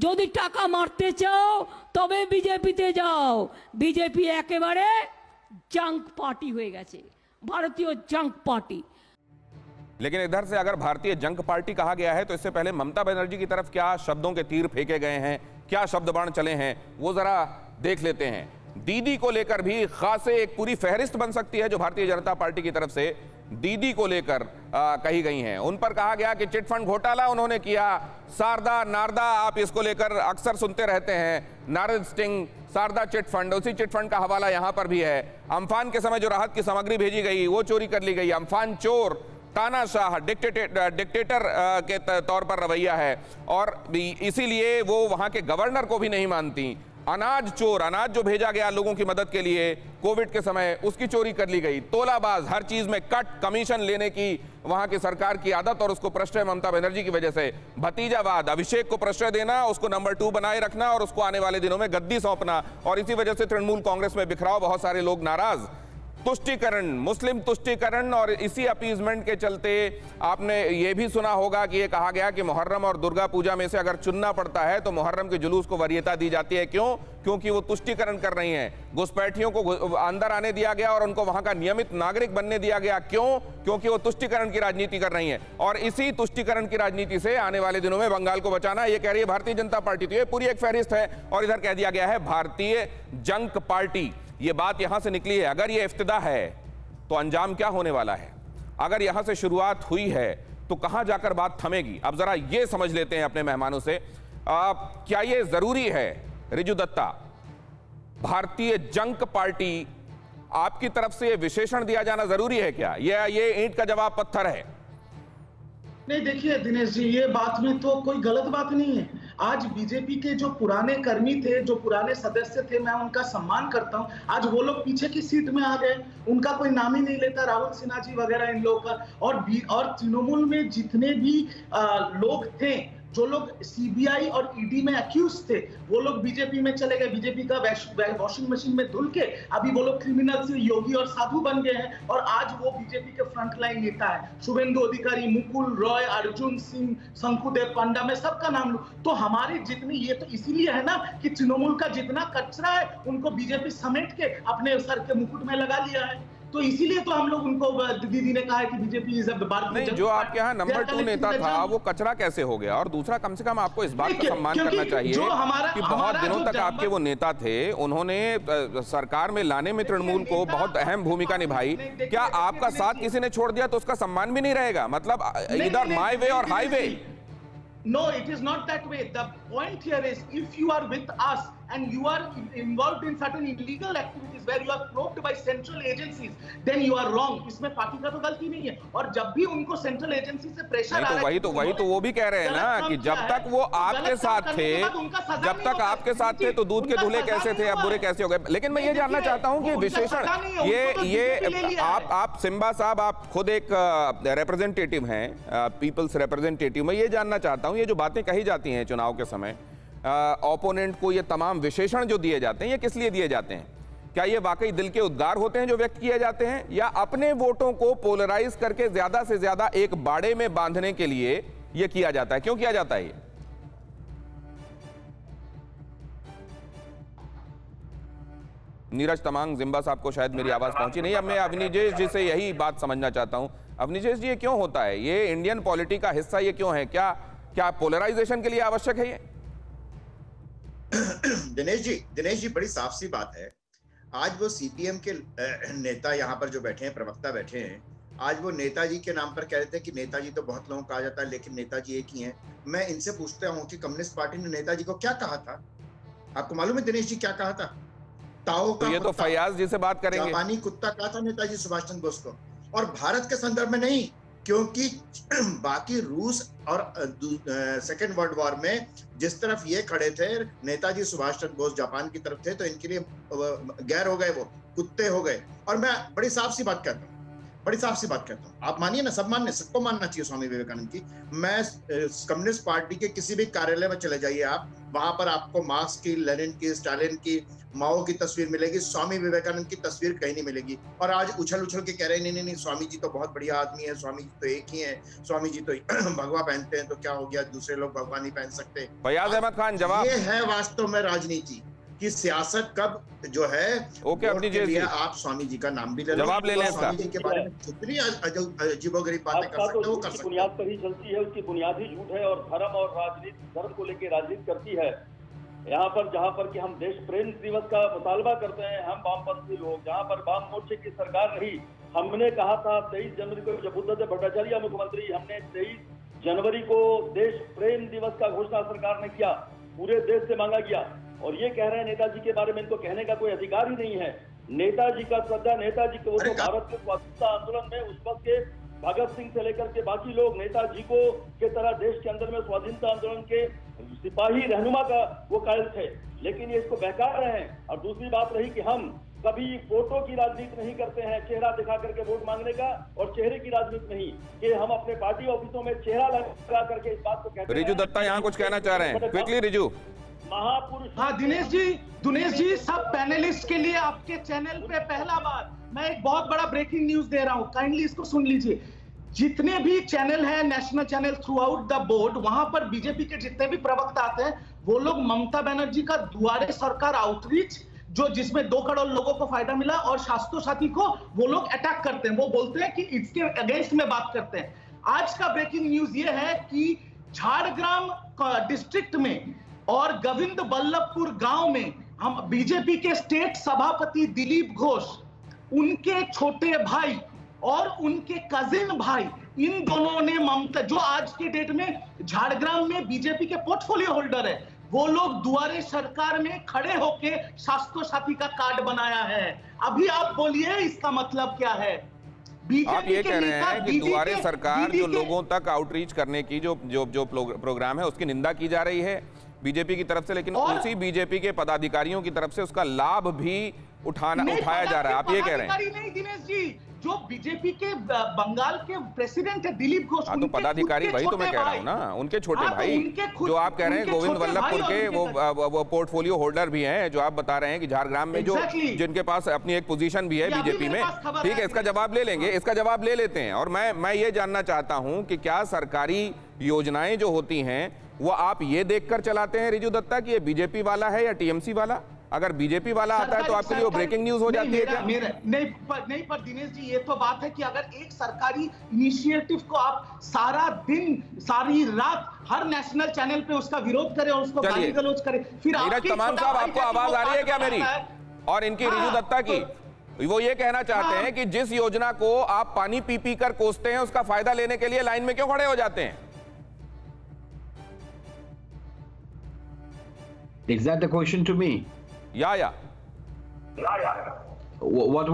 যদি টাকা মারতে চাও তবে বিজেপিতে যাও। বিজেপি একেবারে जंक पार्टी हो गए, भारतीय जंक पार्टी। लेकिन इधर से अगर भारतीय जंक पार्टी कहा गया है तो इससे पहले ममता बनर्जी की तरफ क्या शब्दों के तीर फेंके गए हैं, क्या शब्द बाण चले हैं, वो जरा देख लेते हैं। दीदी को लेकर भी खासे एक पूरी फहरिस्त बन सकती है जो भारतीय जनता पार्टी की तरफ से दीदी को लेकर कही गई हैं। उन पर कहा गया कि चिटफंड घोटाला उन्होंने किया। शारदा नारदा आप इसको लेकर अक्सर सुनते रहते हैं, नारद स्टिंग, शारदा चिटफंड, उसी चिटफंड का हवाला यहां पर भी है। अम्फान के समय जो राहत की सामग्री भेजी गई वो चोरी कर ली गई। अम्फान चोर, तानाशाह, डिक्टेटर के तौर पर रवैया है और इसीलिए वो वहां के गवर्नर को भी नहीं मानती। अनाज चोर, अनाज जो भेजा गया लोगों की मदद के लिए कोविड के समय, उसकी चोरी कर ली गई। तोलाबाज, हर चीज में कट कमीशन लेने की वहां की सरकार की आदत और उसको प्रश्रय ममता बनर्जी की वजह से। भतीजावाद, अभिषेक को प्रश्रय देना, उसको नंबर 2 बनाए रखना और उसको आने वाले दिनों में गद्दी सौंपना, और इसी वजह से तृणमूल कांग्रेस में बिखराव, बहुत सारे लोग नाराज। तुष्टीकरण, मुस्लिम तुष्टीकरण, और इसी अपीजमेंट के चलते आपने ये भी सुना होगा कि ये कहा गया कि मुहर्रम और दुर्गा पूजा में से अगर चुनना पड़ता है तो मुहर्रम के जुलूस को वरीयता दी जाती है। क्यों? क्योंकि वो तुष्टीकरण कर रही हैं। घुसपैठियों को अंदर आने दिया गया और उनको वहां का नियमित नागरिक बनने दिया गया। क्यों? क्योंकि वो तुष्टीकरण की राजनीति कर रही हैं और इसी तुष्टीकरण की राजनीति से आने वाले दिनों में बंगाल को बचाना, ये कह रही है भारतीय जनता पार्टी। तो ये पूरी एक फहरिस्त है और इधर कह दिया गया है भारतीय जंक पार्टी। ये बात यहां से निकली है। अगर ये इफ्तिदा है तो अंजाम क्या होने वाला है? अगर यहां से शुरुआत हुई है तो कहां जाकर बात थमेगी? अब जरा ये समझ लेते हैं अपने मेहमानों से, क्या ये जरूरी है रिजू दत्ता, भारतीय जंक पार्टी, आपकी तरफ से ये विशेषण दिया जाना जरूरी है क्या? ये ईंट का जवाब पत्थर है? नहीं, देखिए दिनेश जी, ये बात में तो कोई गलत बात नहीं है। आज बीजेपी के जो पुराने कर्मी थे, जो पुराने सदस्य थे, मैं उनका सम्मान करता हूं। आज वो लोग पीछे की सीट में आ गए, उनका कोई नाम ही नहीं लेता, राहुल सिन्हा जी वगैरह इन लोगों का। और तृणमूल में जितने भी लोग थे, जो लोग सीबीआई और ईडी में अक्यूज थे, वो लोग बीजेपी में चले गए। बीजेपी का वॉशिंग मशीन में धुल के अभी वो लोग क्रिमिनल से योगी और साधु बन गए हैं और आज वो बीजेपी के फ्रंटलाइन नेता है। शुभेंदु अधिकारी, मुकुल रॉय, अर्जुन सिंह, शंकुदेव पांडा, मैं सबका नाम लूं तो हमारी जितनी, ये तो इसीलिए है ना कि तृणमूल का जितना कचरा है उनको बीजेपी समेट के अपने सर के मुकुट में लगा लिया है। तो इसीलिए तो हम लोग उनको, दीदी ने कहा है कि बीजेपी इज नहीं, जो आपके यहाँ नंबर 2 नेता था वो कचरा कैसे हो गया? और दूसरा, कम से कम आपको इस बात का सम्मान करना चाहिए कि बहुत दिनों तक आपके वो नेता थे, उन्होंने सरकार में लाने में तृणमूल को बहुत अहम भूमिका निभाई। क्या आपका साथ किसी ने छोड़ दिया तो उसका सम्मान भी नहीं रहेगा? मतलब इधर माई वे और high way. No, it is not that way. The point here is, if you are with us and you are involved in certain illegal activities where you are probed by central agencies, then you are wrong. इसमें party का तो गलती नहीं है। और जब भी उनको सेंट्रल एजेंसी से प्रेशर आ रहा है, वही तो वो भी कह रहे हैं ना कि जब तक वो आपके साथ थे, जब तक आपके साथ थे तो दूध के दूल्हे कैसे थे, अब बुरे कैसे हो गए। लेकिन मैं ये जानना चाहता हूँ कि विशेषण, ये आप सिम्बा साहब, आप खुद एक रिप्रेजेंटेटिव हैं, पीपल्स रिप्रेजेंटेटिव। मैं ये जानना चाहता हूँ, ये जो बातें कही जाती हैं चुनाव के समय, ओपोनेंट को ये तमाम विशेषण जो दिए जाते हैं, ये किस लिए दिए जाते हैं? क्या ये वाकई दिल के उद्गार होते हैं जो व्यक्त किए जाते हैं, या अपने वोटों को पोलराइज करके ज्यादा से ज्यादा एक बाड़े में बांधने के लिए ये किया जाता है? क्यों किया जाता है ये? नीरज तमांग, जिम्बा साहब को शायद मेरी आवाज पहुंची नहीं। अब मैं अवनीजेश जी से यही बात समझना चाहता हूं। अवनीजेश जी, ये क्यों होता है? ये इंडियन पॉलिटी का हिस्सा ये क्यों है? क्या पोलराइजेशन के लिए आवश्यक है ये? दिनेश जी, बड़ी साफ सी बात है। आज वो सीपीएम के नेता यहाँ पर जो बैठे हैं, प्रवक्ता बैठे हैं, आज वो नेताजी के नाम पर कह रहे थे कि नेताजी तो बहुत लोगों को कहा जाता है लेकिन नेताजी एक ही हैं। मैं इनसे पूछता हूँ कि कम्युनिस्ट पार्टी ने नेताजी को क्या कहा था? आपको मालूम है दिनेश जी क्या कहा था? ताओ का, तो ये तो फैयाज जी से बात करेंगे। जापानी कुत्ता कहा था नेताजी सुभाष चंद्र बोस को, और भारत के संदर्भ में नहीं, क्योंकि बाकी रूस और सेकेंड वर्ल्ड वॉर में जिस तरफ ये खड़े थे, नेताजी सुभाष चंद्र बोस जापान की तरफ थे, तो इनके लिए गैर हो गए, वो कुत्ते हो गए। और मैं बड़ी साफ सी बात कहता हूँ, आप मानिए ना, सब मानने, सबको मानना चाहिए स्वामी विवेकानंद की। मैं कम्युनिस्ट पार्टी के किसी भी कार्यालय में चले जाइए आप, वहां पर आपको मार्क्स की, लेनिन की, स्टालिन की, माओ की तस्वीर मिलेगी, स्वामी विवेकानंद की तस्वीर कहीं नहीं मिलेगी। और आज उछल के कह रहे हैं नहीं, स्वामी जी तो बहुत बढ़िया आदमी है, स्वामी जी तो एक ही है, स्वामी जी तो भगवा पहनते हैं, तो क्या हो गया, दूसरे लोग भगवा नहीं पहन सकते। फैयाज अहमद खान, जवाब। ये है वास्तव में राजनीति की सियासत कब जो है। ओके, अपनी जी आप स्वामी जी का नाम भी ले, जवाब ले लें। स्वामी जी के बारे में जितनी अजीबोगरीब बातें कर सकते हो वो कर सकते हैं। बुनियाद पर ही चलती है, उसकी बुनियाद ही झूठ है और धर्म और राजनीति, धर्म को लेकर राजनीति करती है। यहाँ पर जहाँ पर कि हम देश प्रेम दिवस का मुतालबा करते हैं, हम वामपंथी लोग, जहाँ पर वाम मोर्चे की सरकार रही हमने कहा था 23 जनवरी को जब बुद्धदेव भट्टाचार्य मुख्यमंत्री, हमने 23 जनवरी को देश प्रेम दिवस का घोषणा सरकार ने किया, पूरे देश से मांगा गया। और ये कह रहे हैं नेताजी के बारे में इनको कहने का कोई अधिकार ही नहीं है। नेताजी का श्रद्धा, नेताजी को, वो तो भारत के स्वतंत्रता आंदोलन में उस वक्त के भगत सिंह से लेकर के बाकी लोग नेताजी को के तरह देश के अंदर में स्वाधीनता आंदोलन के सिपाही रहनुमा का वो कायल थे, लेकिन ये इसको बहका रहे हैं। और दूसरी बात रही कि हम कभी फोटो की राजनीति नहीं करते हैं, चेहरा दिखा करके वोट मांगने का, और चेहरे की राजनीति नहीं कि हम अपने पार्टी ऑफिसों में चेहरा लगा करके इस बात को कहते हैं। रिजू दत्ता यहाँ कुछ कहना चाह रहे हैं, क्विकली रिजू। महापुरुष। हाँ दिनेश जी सब पैनलिस्ट के लिए आपके चैनल पे पहला बार मैं एक बहुत बड़ा ब्रेकिंग न्यूज दे रहा हूँ, काइंडली इसको सुन लीजिए। जितने भी चैनल है, national channel through out the board, वहां पर बीजेपी के जितने भी प्रवक्ता आते हैं, वो लोग ममता बनर्जी का दुआरे सरकार आउटरीच, जो जिसमें 2 करोड़ लोगों को फायदा मिला, और स्वास्थ्य साथी को वो लोग अटैक करते हैं। वो बोलते हैं कि इसके अगेंस्ट में बात करते हैं। आज का ब्रेकिंग न्यूज ये है कि झारग्राम डिस्ट्रिक्ट में और गोविंद बल्लभपुर गांव में हम बीजेपी के स्टेट सभापति दिलीप घोष, उनके छोटे भाई और उनके कजिन भाई, इन दोनों ने ममता, जो आज के डेट में झारग्राम में बीजेपी के पोर्टफोलियो होल्डर है, वो लोग दुआरे सरकार में खड़े होके स्वास्थ्य साथी का कार्ड बनाया है। अभी आप बोलिए इसका मतलब क्या है? आप ये कह रहे हैं कि दुआरे सरकार जो लोगों तक आउटरीच करने की जो प्रोग्राम है उसकी निंदा की जा रही है बीजेपी की तरफ से, लेकिन उसी बीजेपी के पदाधिकारियों की तरफ से उसका लाभ भी उठाया जा रहा है। आप ये कह रहे हैं? नहीं दिनेश जी, जो बीजेपी के बंगाल के प्रेसिडेंट है दिलीप घोष, तो पदाधिकारी वही तो मैं कह रहा हूँ ना, उनके छोटे भाई जो आप कह रहे हैं गोविंद वल्लभपुर के वो पोर्टफोलियो होल्डर भी हैं, जो आप बता रहे हैं कि झारग्राम में जो जिनके पास अपनी एक पोजीशन भी है बीजेपी में। ठीक है, इसका जवाब ले लेंगे, इसका जवाब ले लेते हैं। और मैं ये जानना चाहता हूँ कि क्या सरकारी योजनाएं जो होती हैं वो आप ये देखकर चलाते हैं रिजू दत्ता कि ये बीजेपी वाला है या टीएमसी वाला? अगर बीजेपी वाला आता है तो आपके लिए वो ब्रेकिंग न्यूज हो जाती है क्या? नहीं पर दिनेश जी, ये तो बात है कि अगर एक सरकारी इनिशिएटिव को आप सारा दिन सारी रात हर नेशनल चैनल पे उसका विरोध करें और उसको गाली गलौज करें, फिर नीरज तमाम साहब, आपको आवाज आ रही है क्या मेरी और इनकी रिजू दत्ता की? वो ये कहना चाहते हैं कि जिस योजना को आप पानी पी पी कर कोसते हैं उसका फायदा लेने के लिए लाइन में क्यों खड़े हो जाते हैं? Is that the question to me? या What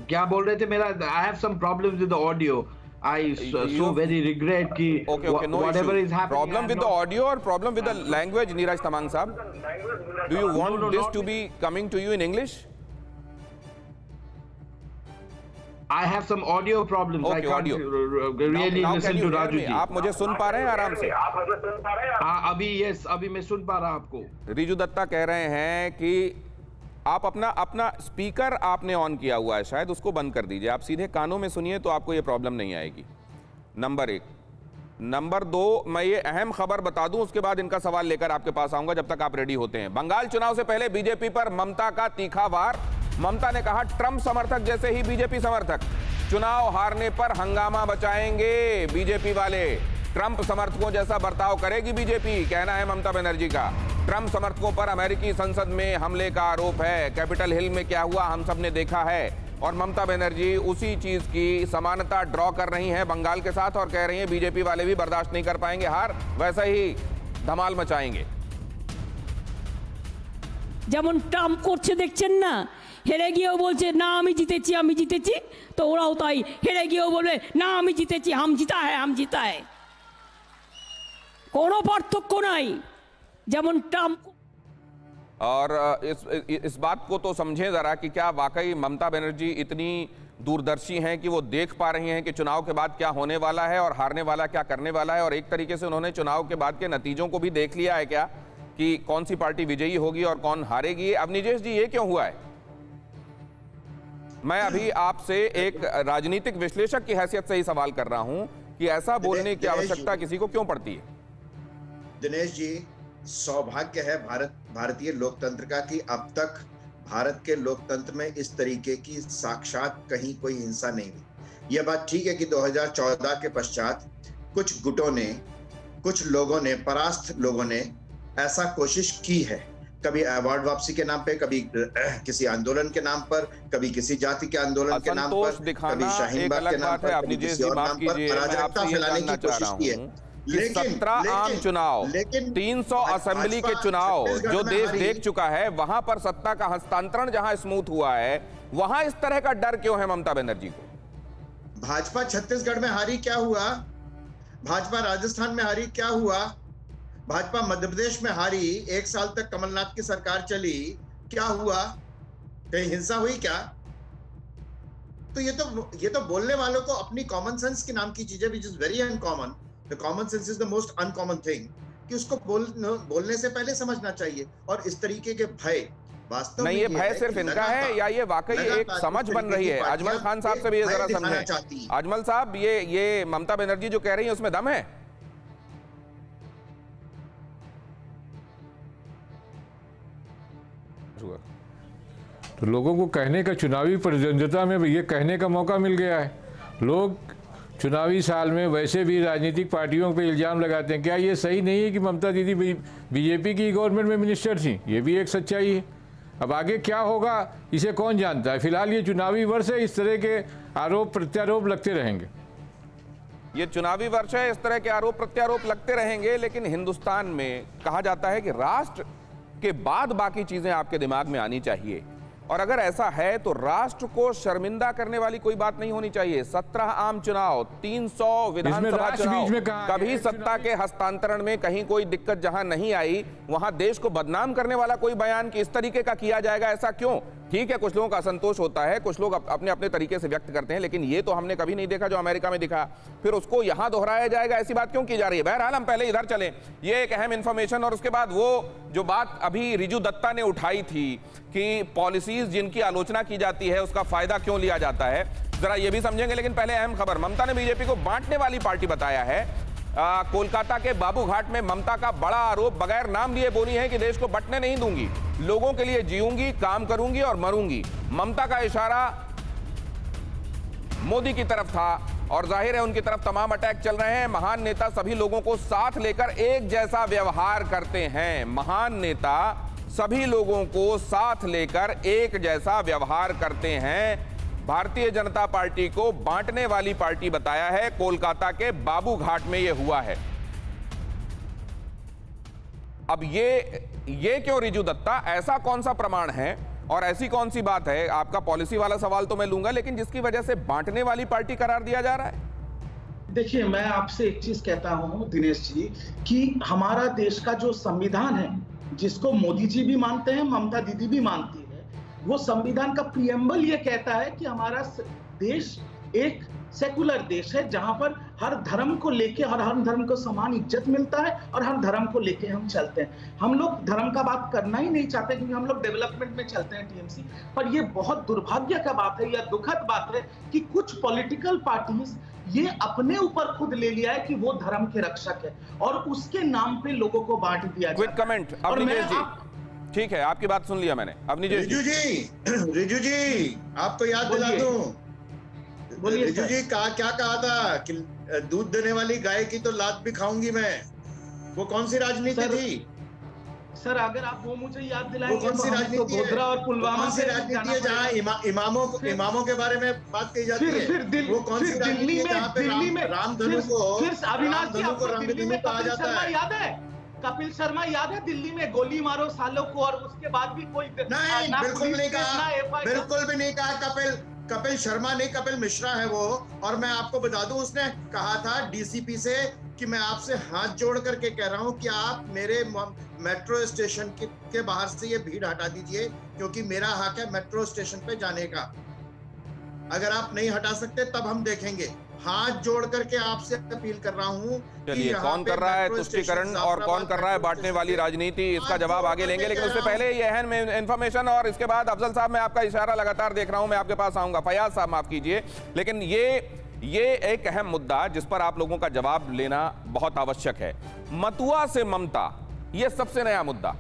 क्या बोल रहे थे? मेरा I have some problems with the audio. I so very regret कि whatever is happening. Problem with the audio or problem with the language, Neeraj Tamang साहब? Do you want this to be coming to you in English? I have some audio problems. Okay, I can't really listen to Raju ji. आप मुझे सुन पा रहे हैं आराम से? हाँ अभी मैं सुन पा रहा आपको। रिजू दत्ता कह रहे हैं कि आप अपना स्पीकर आपने ऑन किया हुआ है, शायद उसको बंद कर दीजिए। आप सीधे कानों में सुनिए तो आपको ये प्रॉब्लम नहीं आएगी। नंबर 1। नंबर 2, मैं ये अहम खबर बता दूं, उसके बाद इनका सवाल लेकर आपके पास आऊंगा, जब तक आप रेडी होते हैं। बंगाल चुनाव से पहले बीजेपी पर ममता का तीखा वार। ममता ने कहा ट्रंप समर्थक जैसे ही बीजेपी समर्थक। चुनाव हारने पर हंगामा बचाएंगे बीजेपी वाले। ट्रंप समर्थकों जैसा बर्ताव करेगी बीजेपी, कहना है ममता बनर्जी का। ट्रंप समर्थकों पर अमेरिकी संसद में हमले का आरोप है। कैपिटल हिल में क्या हुआ हम सब ने देखा है, और ममता बनर्जी उसी चीज की समानता ड्रॉ कर रही हैं बंगाल के साथ और कह रही हैं बीजेपी वाले भी बर्दाश्त नहीं कर पाएंगे हार, वैसा ही धमाल मचाएंगे। যেমন ট্রাম্প করছে দেখছেন না, হেরে গিয়েও বলছে না আমি জিতেছি, তো ওরাও তাই হেরে গিয়েও বলবে না আমি জিতেছি, হাম জিতা है। কোনো পার্থক্য নাই, যেমন ট্রাম্প। और इस बात को तो समझें जरा कि क्या वाकई ममता बनर्जी इतनी दूरदर्शी हैं कि वो देख पा रही हैं कि चुनाव के बाद क्या होने वाला है और हारने वाला क्या करने वाला है, और एक तरीके से उन्होंने चुनाव के बाद के नतीजों को भी देख लिया है क्या कि कौन सी पार्टी विजयी होगी और कौन हारेगी। अब निजेश जी, ये क्यों हुआ है? मैं अभी आपसे एक राजनीतिक विश्लेषक की हैसियत से ही सवाल कर रहा हूं कि ऐसा बोलने की आवश्यकता किसी को क्यों पड़ती है? दिनेश जी, सौभाग्य है भारतीय लोकतंत्र का कि अब तक भारत के लोकतंत्र में इस तरीके की साक्षात कहीं कोई हिंसा नहीं हुई। यह बात ठीक है कि 2014 के पश्चात कुछ गुटों ने, कुछ लोगों ने, परास्त लोगों ने ऐसा कोशिश की है, कभी अवार्ड वापसी के नाम पे, कभी कभी आंदोलन के नाम पर, कभी किसी जाति के आंदोलन के नाम पर, कभी शाहीन बाग के नाम पर, कभी किसी और नाम पर अराजकता फैलाने की कोशिश की है। लेकिन 17 आम चुनाव, 300 असेंबली के चुनाव जो देश देख चुका है, वहां पर सत्ता का हस्तांतरण जहां स्मूथ हुआ है, वहां इस तरह का डर क्यों है ममता बनर्जी को? भाजपा छत्तीसगढ़ में हारी, क्या हुआ? भाजपा राजस्थान में हारी, क्या हुआ? भाजपा मध्य प्रदेश में हारी, 1 साल तक कमलनाथ की सरकार चली, क्या हुआ? कहीं हिंसा हुई क्या? तो ये तो बोलने वालों को अपनी कॉमन सेंस के नाम की चीजें, which is very uncommon, the common sense is the most uncommon thing, कि उसको बोलने से पहले समझना चाहिए। और इस तरीके के भय वास्तव में, नहीं ये भय सिर्फ इनका है या ये वाकई एक समझ बन रही है? अजमल खान साहब से भी ये जरा समझें। अजमल साहब, ये ममता बनर्जी जो कह रही है उसमें दम है? तो लोगों को कहने का, चुनावी प्रतिद्वंद्विता में ये कहने का मौका मिल गया है। लोग चुनावी साल में वैसे भी राजनीतिक पार्टियों पे इल्ज़ाम लगाते हैं। क्या ये सही नहीं है कि ममता दीदी बीजेपी की गवर्नमेंट में मिनिस्टर थी? ये भी एक सच्चाई है। अब आगे क्या होगा इसे कौन जानता है। फिलहाल ये चुनावी वर्ष है, इस तरह के आरोप प्रत्यारोप लगते रहेंगे। ये चुनावी वर्ष है, इस तरह के आरोप प्रत्यारोप लगते रहेंगे। लेकिन हिंदुस्तान में कहा जाता है कि राष्ट्र के बाद बाकी चीजें आपके दिमाग में आनी चाहिए, और अगर ऐसा है तो राष्ट्र को शर्मिंदा करने वाली कोई बात नहीं होनी चाहिए। 17 आम चुनाव, 300 विधानसभा चुनाव, कभी सत्ता के हस्तांतरण में कहीं कोई दिक्कत जहां नहीं आई, वहां देश को बदनाम करने वाला कोई बयान कि इस तरीके का किया जाएगा, ऐसा क्यों? ठीक है, कुछ लोगों का असंतोष होता है, कुछ लोग अपने अपने तरीके से व्यक्त करते हैं, लेकिन ये तो हमने कभी नहीं देखा जो अमेरिका में दिखा। फिर उसको यहां दोहराया जाएगा, ऐसी बात क्यों की जा रही है? बहरहाल हम पहले इधर चलें, ये एक अहम इंफॉर्मेशन। और उसके बाद वो जो बात अभी रिजू दत्ता ने उठाई थी कि पॉलिसीज जिनकी आलोचना की जाती है उसका फायदा क्यों लिया जाता है, जरा ये भी समझेंगे। लेकिन पहले अहम खबर, ममता ने बीजेपी को बांटने वाली पार्टी बताया है। कोलकाता के बाबूघाट में ममता का बड़ा आरोप, बगैर नाम लिए बोली है कि देश को बंटने नहीं दूंगी, लोगों के लिए जीऊंगी, काम करूंगी और मरूंगी। ममता का इशारा मोदी की तरफ था और जाहिर है उनकी तरफ तमाम अटैक चल रहे हैं। महान नेता सभी लोगों को साथ लेकर एक जैसा व्यवहार करते हैं। महान नेता सभी लोगों को साथ लेकर एक जैसा व्यवहार करते हैं। भारतीय जनता पार्टी को बांटने वाली पार्टी बताया है। कोलकाता के बाबूघाट में यह हुआ है। अब ये क्यों रिजू दत्ता, ऐसा कौन सा प्रमाण है और ऐसी कौन सी बात है? आपका पॉलिसी वाला सवाल तो मैं लूंगा, लेकिन जिसकी वजह से बांटने वाली पार्टी करार दिया जा रहा है। देखिए, मैं आपसे एक चीज कहता हूं दिनेश जी, कि हमारा देश का जो संविधान है, जिसको मोदी जी भी मानते हैं, ममता दीदी भी मानती है, वो संविधान का प्रीएम्बल ये कहता है कि हमारा देश एक सेकुलर देश है, जहां पर हर धर्म को लेके और हर धर्म को समान इज्जत मिलता है और हर धर्म को लेके हम चलते हैं। हम लोग धर्म का बात करना ही नहीं चाहते क्योंकि हम लोग डेवलपमेंट में चलते हैं, टीएमसी। पर ये बहुत दुर्भाग्य का बात है या दुखद बात है कि कुछ पॉलिटिकल पार्टीज ये अपने ऊपर खुद ले लिया है कि वो धर्म के रक्षक है और उसके नाम पे लोगों को बांट दिया। क्विक कमेंट अवनीश जी। ठीक है, आपकी बात सुन लिया मैंने। अवनीश रिजू जी आपको याद दिला दूं, रिजू जी क्या कहा था कि दूध देने वाली गाय की तो लात भी खाऊंगी मैं। वो कौन सी राजनीति थी सर? अगर आप वो मुझे याद दिलाएंगे, वो कौन सी राजनीति है? गोधरा और पुलवामा से राजनीति है जहाँ इमामों के बारे में बात की जाती है? वो कौन सी राजनीति है जहाँ पे रामधनु को रामधनु कहा जाता है? याद है कपिल शर्मा, याद है दिल्ली में गोली मारो सालों को और उसके बाद भी कोई नहीं, बिल्कुल नहीं कहा, बिल्कुल भी नहीं कहा। कपिल शर्मा नहीं, कपिल मिश्रा है वो। और मैं आपको बता दूं, उसने कहा था डीसीपी से कि मैं आपसे हाथ जोड़ करके कह रहा हूं कि आप मेरे मेट्रो स्टेशन के बाहर से ये भीड़ हटा दीजिए, क्योंकि मेरा हक है मेट्रो स्टेशन पे जाने का। अगर आप नहीं हटा सकते तब हम देखेंगे। हाथ जोड़ करके आपसे अपील कर रहा हूं। चलिए, कौन कर रहा है तुष्टीकरण और कौन कर रहा है बांटने वाली राजनीति, इसका जवाब आगे लेंगे। लेकिन उससे पहले ये अहम इन्फॉर्मेशन, और इसके बाद अफजल साहब मैं आपका इशारा लगातार देख रहा हूं, मैं आपके पास आऊंगा। फयाज साहब माफ कीजिए, लेकिन ये एक अहम मुद्दा जिस पर आप लोगों का जवाब लेना बहुत आवश्यक है। मतुआ से ममता, ये सबसे नया मुद्दा।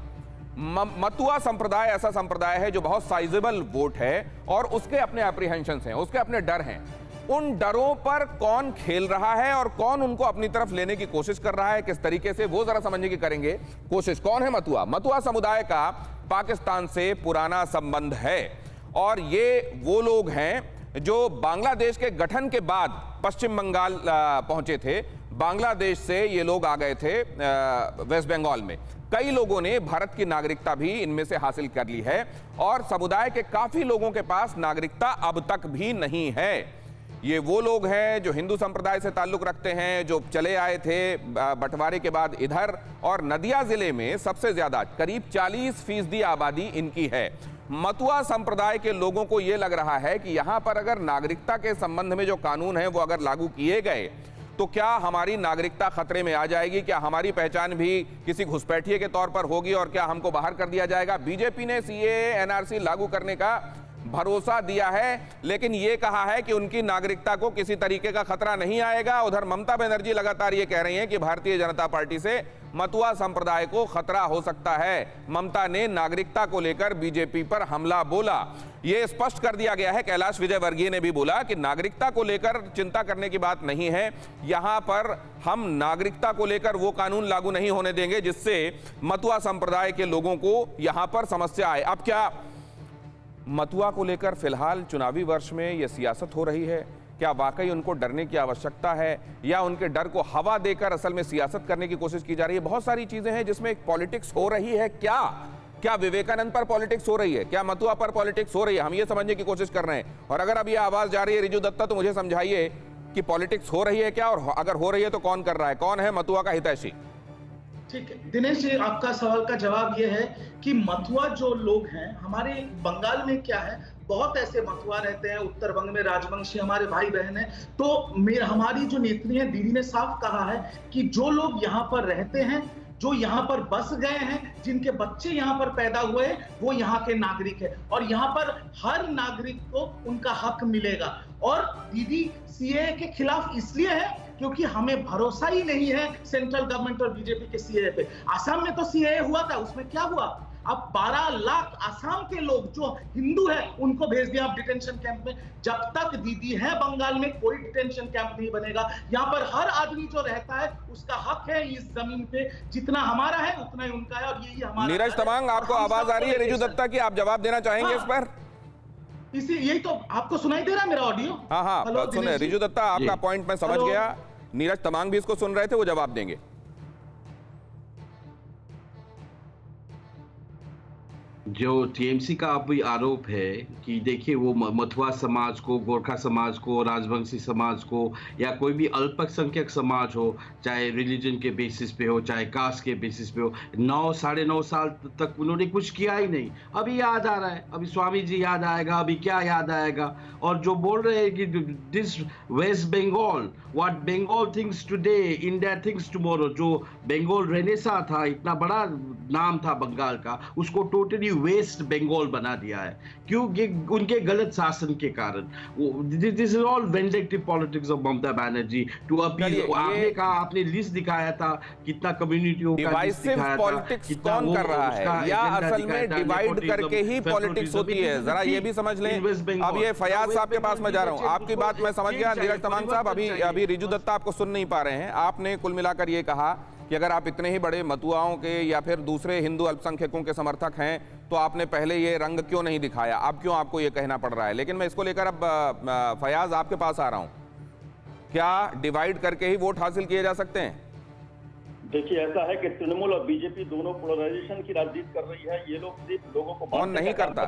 मतुआ संप्रदाय ऐसा संप्रदाय है जो बहुत साइजेबल वोट है और उसके अपने एप्रीहेंशंस हैं, उसके अपने डर हैं। उन डरों पर कौन खेल रहा है और कौन उनको अपनी तरफ लेने की कोशिश कर रहा है, किस तरीके से, वो जरा समझने की करेंगे कोशिश। कौन है मतुआ? मतुआ समुदाय का पाकिस्तान से पुराना संबंध है और ये वो लोग हैं जो बांग्लादेश के गठन के बाद पश्चिम बंगाल पहुंचे थे। बांग्लादेश से ये लोग आ गए थे वेस्ट बंगाल में। कई लोगों ने भारत की नागरिकता भी इनमें से हासिल कर ली है और समुदाय के काफी लोगों के पास नागरिकता अब तक भी नहीं है। ये वो लोग हैं जो हिंदू संप्रदाय से ताल्लुक रखते हैं, जो चले आए थे बंटवारे के बाद इधर, और नदिया जिले में सबसे ज्यादा करीब 40% आबादी इनकी है। मतुआ संप्रदाय के लोगों को यह लग रहा है कि यहां पर अगर नागरिकता के संबंध में जो कानून है वो अगर लागू किए गए तो क्या हमारी नागरिकता खतरे में आ जाएगी, क्या हमारी पहचान भी किसी घुसपैठिए के तौर पर होगी और क्या हमको बाहर कर दिया जाएगा। बीजेपी ने सीएए एनआरसी लागू करने का भरोसा दिया है, लेकिन यह कहा है कि उनकी नागरिकता को किसी तरीके का खतरा नहीं आएगा। उधर ममता बनर्जी लगातार ये कह रही हैं कि भारतीय जनता पार्टी से मतुआ संप्रदाय को खतरा हो सकता है। ममता ने नागरिकता को लेकर बीजेपी पर हमला बोला। यह स्पष्ट कर दिया गया है, कैलाश विजयवर्गीय ने भी बोला कि नागरिकता को लेकर चिंता करने की बात नहीं है, यहां पर हम नागरिकता को लेकर वो कानून लागू नहीं होने देंगे जिससे मतुआ संप्रदाय के लोगों को यहां पर समस्या आए। अब क्या मतुआ को लेकर फिलहाल चुनावी वर्ष में यह सियासत हो रही है? क्या वाकई उनको डरने की आवश्यकता है या उनके डर को हवा देकर असल में सियासत करने की कोशिश की जा रही है? बहुत सारी चीजें हैं जिसमें एक पॉलिटिक्स हो रही है। क्या विवेकानंद पर पॉलिटिक्स हो रही है? क्या मतुआ पर पॉलिटिक्स हो रही है? हम ये समझने की कोशिश कर रहे हैं। और अगर अब ये आवाज जा रही है रिजू दत्ता, तो मुझे समझाइए कि पॉलिटिक्स हो रही है क्या, और अगर हो रही है तो कौन कर रहा है? कौन है मतुआ का हितैषी? ठीक है दिनेश जी, आपका सवाल का जवाब यह है कि मतुआ जो लोग हैं हमारे बंगाल में क्या है, बहुत ऐसे मतुआ रहते हैं, उत्तर बंग में राजवंशी हमारे भाई बहन हैं। तो हमारी जो नेत्री है दीदी ने साफ कहा है कि जो लोग यहाँ पर रहते हैं, जो यहाँ पर बस गए हैं, जिनके बच्चे यहाँ पर पैदा हुए हैं, वो यहाँ के नागरिक है और यहाँ पर हर नागरिक को उनका हक मिलेगा। और दीदी सीएए के खिलाफ इसलिए है क्योंकि हमें भरोसा ही नहीं है सेंट्रल गवर्नमेंट और बीजेपी के सीएए पे। आसाम में तो सीएए हुआ था, उसमें क्या हुआ? अब 12 लाख आसाम के लोग जो हिंदू हैं उनको भेज दिया डिटेंशन कैंप में। जब तक दीदी है बंगाल में कोई डिटेंशन कैंप नहीं बनेगा। यहाँ पर हर आदमी जो रहता है उसका हक है इस जमीन पे, जितना हमारा है उतना ही उनका है और यही हमारा। नीरज तमांग, आपको आवाज आ रही है रिजू दत्ता की? आप जवाब देना चाहेंगे इस पर? यही तो आपको सुनाई दे रहा है मेरा ऑडियो? हाँ, सुने रिजू दत्ता, आपका पॉइंट मैं समझ गया। नीरज तमांग भी इसको सुन रहे थे, वो जवाब देंगे। जो टीएमसी का अभी आरोप है कि देखिए वो मथुआ समाज को, गोरखा समाज को, राजवंशी समाज को या कोई भी अल्पसंख्यक समाज हो, चाहे रिलीजन के बेसिस पे हो, चाहे कास्ट के बेसिस पे हो, 9 साढ़े 9 साल तक उन्होंने कुछ किया ही नहीं। अभी याद आ रहा है, अभी स्वामी जी याद आएगा, अभी क्या याद आएगा। और जो बोल रहे हैं कि this West Bengal, what Bengal thinks today, India thinks tomorrow, जो बंगाल रेनेसा था, इतना बड़ा नाम था बंगाल का, उसको टोटली वेस्ट बंगाल बना दिया है। क्यों? उनके गलत शासन के कारण। This is all vindictive politics of Mamata Banerjee to appeal. आपने कहा, आपने लिस्ट दिखाया था कितना कम्युनिटियों का लिस्ट दिखाया था, पॉलिटिक्स कौन कर रहा है या असल में डिवाइड करके ही पॉलिटिक्स होती है? जरा ये भी समझ लें। अब ये फयाज साहब के पास मैं जा रहा हूं, आपकी बात मैं समझ गया। नीरज तमांग साहब, अभी रिजू दत्ता आपको सुन नहीं पा रहे हैं। आपने कुल मिलाकर ये कहा कि अगर आप इतने ही बड़े मतुआओं के या फिर दूसरे हिंदू अल्पसंख्यकों के समर्थक हैं तो आपने पहले ये रंग क्यों नहीं दिखाया? अब क्यों आपको ये कहना पड़ रहा है? लेकिन मैं इसको लेकर अब फयाज आपके पास आ रहा हूं। क्या डिवाइड करके ही वोट हासिल किए जा सकते हैं? देखिए, ऐसा है कि तृणमूल और बीजेपी दोनों पोलराइजेशन की राजनीति कर रही है। ये लोग सिर्फ लोगों को कौन नहीं करता?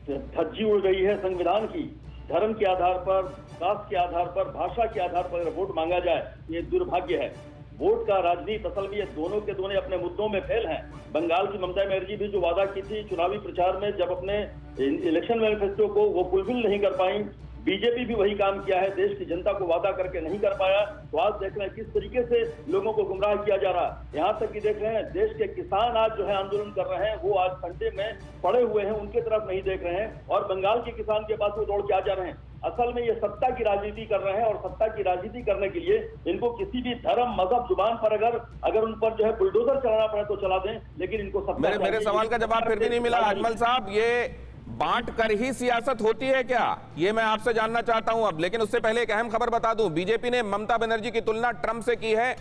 धज्जी उड़ गई है संविधान की। धर्म के आधार पर, कास्ट के आधार पर, भाषा के आधार पर अगर वोट मांगा जाए, ये दुर्भाग्य है। वोट का राजनीति असल में ये दोनों के दोनों अपने मुद्दों में फेल हैं। बंगाल की ममता बनर्जी भी जो वादा की थी चुनावी प्रचार में, जब अपने इलेक्शन मैनिफेस्टो को वो फुलफिल नहीं कर पाई। बीजेपी भी वही काम किया है, देश की जनता को वादा करके नहीं कर पाया। तो आज देख रहे हैं किस तरीके से लोगों को गुमराह किया जा रहा है। यहाँ तक कि देख रहे हैं देश के किसान आज जो है आंदोलन कर रहे हैं, वो आज ठंडे में पड़े हुए हैं, उनके तरफ नहीं देख रहे हैं और बंगाल के किसान के पास वो दौड़ के आ जा रहे हैं। असल में ये सत्ता की राजनीति कर रहे हैं और सत्ता की राजनीति करने के लिए इनको किसी भी धर्म, मजहब, जुबान पर अगर उन पर जो है बुलडोजर चलाना पड़े तो चला दें, लेकिन इनको सत्ता। मेरे सवाल का जवाब फिर भी नहीं मिला अजमल साहब। ये बांट कर ही सियासत होती है क्या, ये मैं आपसे जानना चाहता हूं अब। लेकिन उससे पहले एक अहम खबर बता दूं, बीजेपी ने ममता बनर्जी की तुलना ट्रंप से की है।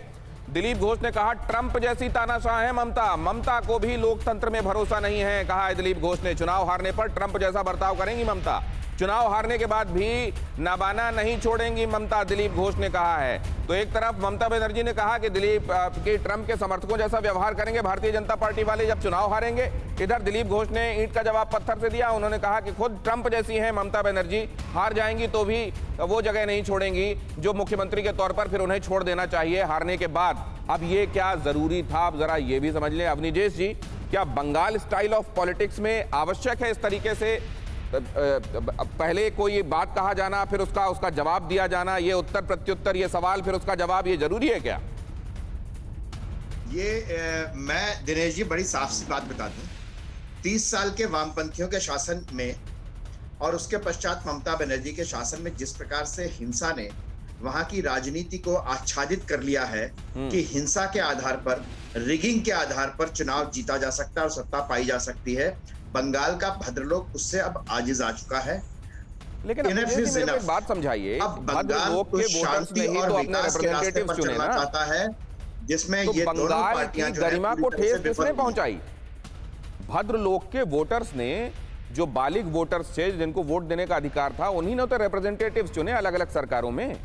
दिलीप घोष ने कहा ट्रंप जैसी तानाशाह है ममता, ममता को भी लोकतंत्र में भरोसा नहीं है, कहा है दिलीप घोष ने। चुनाव हारने पर ट्रंप जैसा बर्ताव करेंगी ममता, चुनाव हारने के बाद भी नाबाना नहीं छोड़ेंगी ममता, दिलीप घोष ने कहा है। तो एक तरफ ममता बनर्जी ने कहा कि दिलीप के ट्रंप के समर्थकों जैसा व्यवहार करेंगे भारतीय जनता पार्टी वाले जब चुनाव हारेंगे। इधर दिलीप घोष ने ईंट का जवाब पत्थर से दिया, उन्होंने कहा कि खुद ट्रंप जैसी हैं ममता बनर्जी, हार जाएंगी तो भी वो जगह नहीं छोड़ेंगी जो मुख्यमंत्री के तौर पर फिर उन्हें छोड़ देना चाहिए हारने के बाद। अब ये क्या जरूरी था, आप जरा ये भी समझ लें। अवनीजेश जी, क्या बंगाल स्टाइल ऑफ पॉलिटिक्स में आवश्यक है इस तरीके से पहले कोई बात कहा जाना, फिर उसका जवाब दिया जाना, ये उत्तर प्रत्युत्तर, ये सवाल फिर उसका जवाब, ये जरूरी है क्या? मैं दिनेश जी बड़ी साफ सी बात बता दूं, 30 साल के वामपंथियों के शासन में और उसके पश्चात ममता बनर्जी के शासन में जिस प्रकार से हिंसा ने वहां की राजनीति को आच्छादित कर लिया है कि हिंसा के आधार पर, रिगिंग के आधार पर चुनाव जीता जा सकता है और सत्ता पाई जा सकती है, बंगाल का भद्रलोक उससे अब आजिज आ चुका है। लेकिन एक बात समझाइए, अब बंगाल को शांति और विकास के रास्ते पर चलना चाहता है, जिसमें ये दोनों पार्टियां जो गरिमा को ठेस किसने पहुंचाई? भद्रलोक के वोटर्स ने, जो बालिग वोटर्स थे जिनको वोट देने का अधिकार था, उन्हीं ने तो रिप्रेजेंटेटिव्स चुने अलग अलग सरकारों में।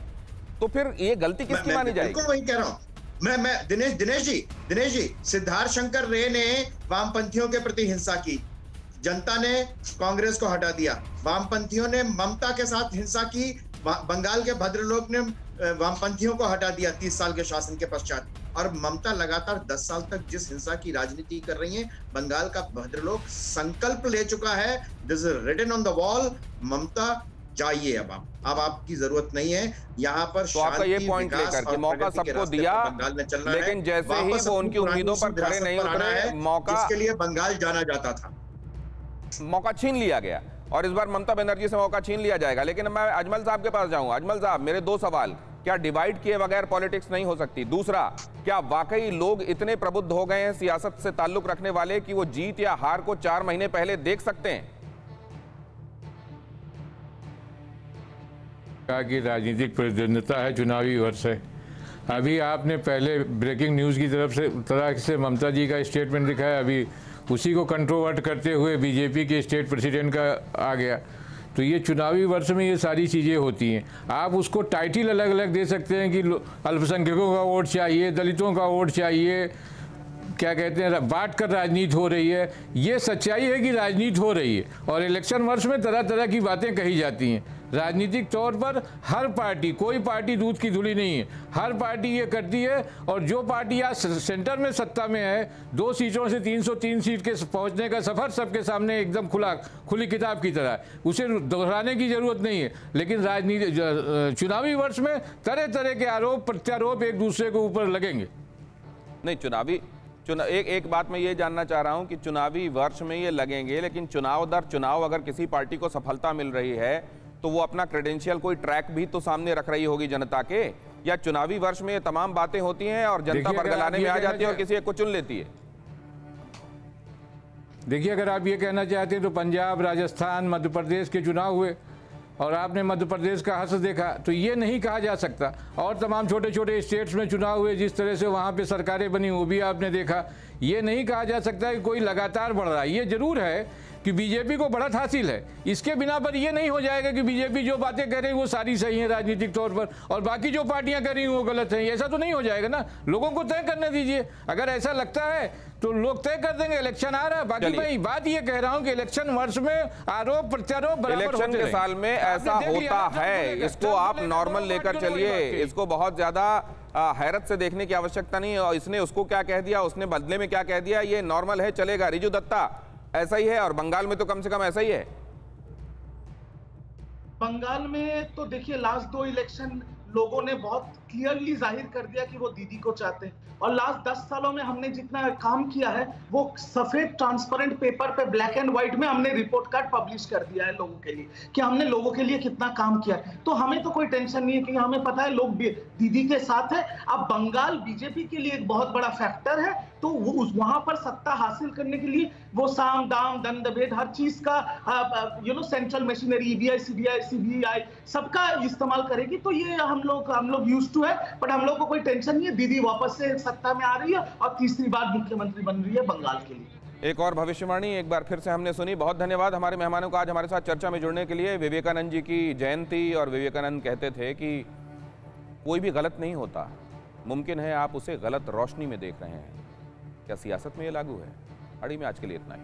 तो फिर ये गलती किसकी मानी जाएगी? बिल्कुल वही कह रहा हूं मैं दिनेश जी, सिद्धार्थ शंकर रे ने वामपंथियों के प्रति हिंसा की, जनता ने कांग्रेस को हटा दिया, वामपंथियों ने ममता के साथ हिंसा की, बंगाल के भद्रलोक ने वामपंथियों को हटा दिया 30 साल के शासन के पश्चात, और ममता लगातार 10 साल तक जिस हिंसा की राजनीति कर रही है, बंगाल का भद्रलोक संकल्प ले चुका है, this is written on the wall, Mamata जाइए अब आपकी जरूरत नहीं है यहाँ पर। तो आपका ये पॉइंट लेकर कि मौका सबको दिया, लेकिन जैसे ही वो उनकी उम्मीदों पर खड़े नहीं उतरे, मौका जिसके लिए बंगाल जाना जाता था, मौका छीन लिया गया और इस बार ममता बनर्जी से मौका छीन लिया जाएगा। लेकिन मैं अजमल साहब के पास जाऊंगा। अजमल साहब, मेरे 2 सवाल, क्या डिवाइड किए बगैर पॉलिटिक्स नहीं हो सकती? दूसरा, क्या वाकई लोग इतने प्रबुद्ध हो गए हैं सियासत से ताल्लुक रखने वाले कि वो जीत या हार को 4 महीने पहले देख सकते हैं? कहा कि राजनीतिक प्रतिद्वंद्विता है, चुनावी वर्ष है। अभी आपने पहले ब्रेकिंग न्यूज़ की तरह से ममता जी का स्टेटमेंट दिखाया, अभी उसी को कंट्रोवर्ट करते हुए बीजेपी के स्टेट प्रेसिडेंट का आ गया। तो ये चुनावी वर्ष में ये सारी चीज़ें होती हैं। आप उसको टाइटल अलग अलग दे सकते हैं कि अल्पसंख्यकों का वोट चाहिए, दलितों का वोट चाहिए, क्या कहते हैं, बांट कर राजनीति हो रही है। ये सच्चाई है कि राजनीति हो रही है और इलेक्शन वर्ष में तरह तरह की बातें कही जाती हैं। राजनीतिक तौर पर हर पार्टी, कोई पार्टी दूध की धुली नहीं है, हर पार्टी ये करती है। और जो पार्टी आज सेंटर में सत्ता में है, 2 सीटों से 303 सीट के पहुंचने का सफर सबके सामने एकदम खुली किताब की तरह है, उसे दोहराने की जरूरत नहीं है। लेकिन राजनीति चुनावी वर्ष में तरह तरह के आरोप प्रत्यारोप एक दूसरे के ऊपर लगेंगे। नहीं, एक बात मैं ये जानना चाह रहा हूं कि चुनावी वर्ष में ये लगेंगे, लेकिन चुनाव दर चुनाव अगर किसी पार्टी को सफलता मिल रही है तो वो अपना क्रेडेंशियल कोई ट्रैक भी तो सामने रख रही होगी जनता के, या चुनावी वर्ष में ये तमाम बातें होती हैं और जनता बरगलाने में आ जाती है और किसी एक को चुन लेती है? देखिए, अगर आप ये कहना चाहते हैं तो पंजाब, राजस्थान, मध्य प्रदेश के चुनाव हुए और आपने मध्य प्रदेश का हश्र देखा, तो ये नहीं कहा जा सकता। और तमाम छोटे छोटे स्टेट्स में चुनाव हुए, जिस तरह से वहाँ पे सरकारें बनी वो भी आपने देखा। ये नहीं कहा जा सकता कि कोई लगातार बढ़ रहा है। ये जरूर है कि बीजेपी को बढ़त हासिल है, इसके बिना पर ये नहीं हो जाएगा कि बीजेपी जो बातें कर रही है वो सारी सही है राजनीतिक तौर पर और बाकी जो पार्टियां कर रही हैं वो गलत हैं। ऐसा तो नहीं हो जाएगा ना, लोगों को तय करने दीजिए। अगर ऐसा लगता है तो लोग तय कर देंगे, इलेक्शन आ रहा है। बाकी मैं बात ये कह रहा हूं कि इलेक्शन वर्ष में आरोप प्रत्यारोप बराबर इलेक्शन के साल में ऐसा होता है, इसको आप नॉर्मल लेकर चलिए, इसको बहुत ज्यादा हैरत से देखने की आवश्यकता नहीं है। और इसने उसको क्या कह दिया, उसने बदले में क्या कह दिया, ये नॉर्मल है, चलेगा। रिजू दत्ता, ऐसा ही है और बंगाल में तो कम से कम ऐसा ही है। बंगाल में तो देखिए लास्ट 2 इलेक्शन लोगों ने बहुत क्लियरली जाहिर कर दिया कि वो दीदी को चाहते हैं। और लास्ट 10 सालों में हमने जितना काम किया है वो सफेद ट्रांसपेरेंट पेपर पे ब्लैक एंड व्हाइट में हमने रिपोर्ट कार्ड पब्लिश कर दिया है लोगों के लिए कि हमने लोगों के लिए कितना काम किया है। तो हमें तो कोई टेंशन नहीं है कि हमें पता है लोग दीदी के साथ है। अब बंगाल बीजेपी के लिए एक बहुत बड़ा फैक्टर है, तो वहां पर सत्ता हासिल करने के लिए वो साम दाम दंड भेद हर चीज का सेंट्रल मशीनरी ईबीआई सीबीआई सबका इस्तेमाल करेगी। तो ये हम लोग यूज्ड टू है, बट हम लोग को कोई टेंशन नहीं है। दीदी वापस से सत्ता में आ रही है और तीसरी बार मुख्यमंत्री बन रही है बंगाल के लिए। एक और भविष्यवाणी एक बार फिर से हमने सुनी। बहुत धन्यवाद हमारे मेहमानों का आज हमारे साथ चर्चा में जुड़ने के लिए। विवेकानंद जी की जयंती और विवेकानंद कहते थे कि कोई भी गलत नहीं होता, मुमकिन है आप उसे गलत रोशनी में देख रहे हैं। क्या सियासत में ये लागू है? अड़ी में आज के लिए इतना ही।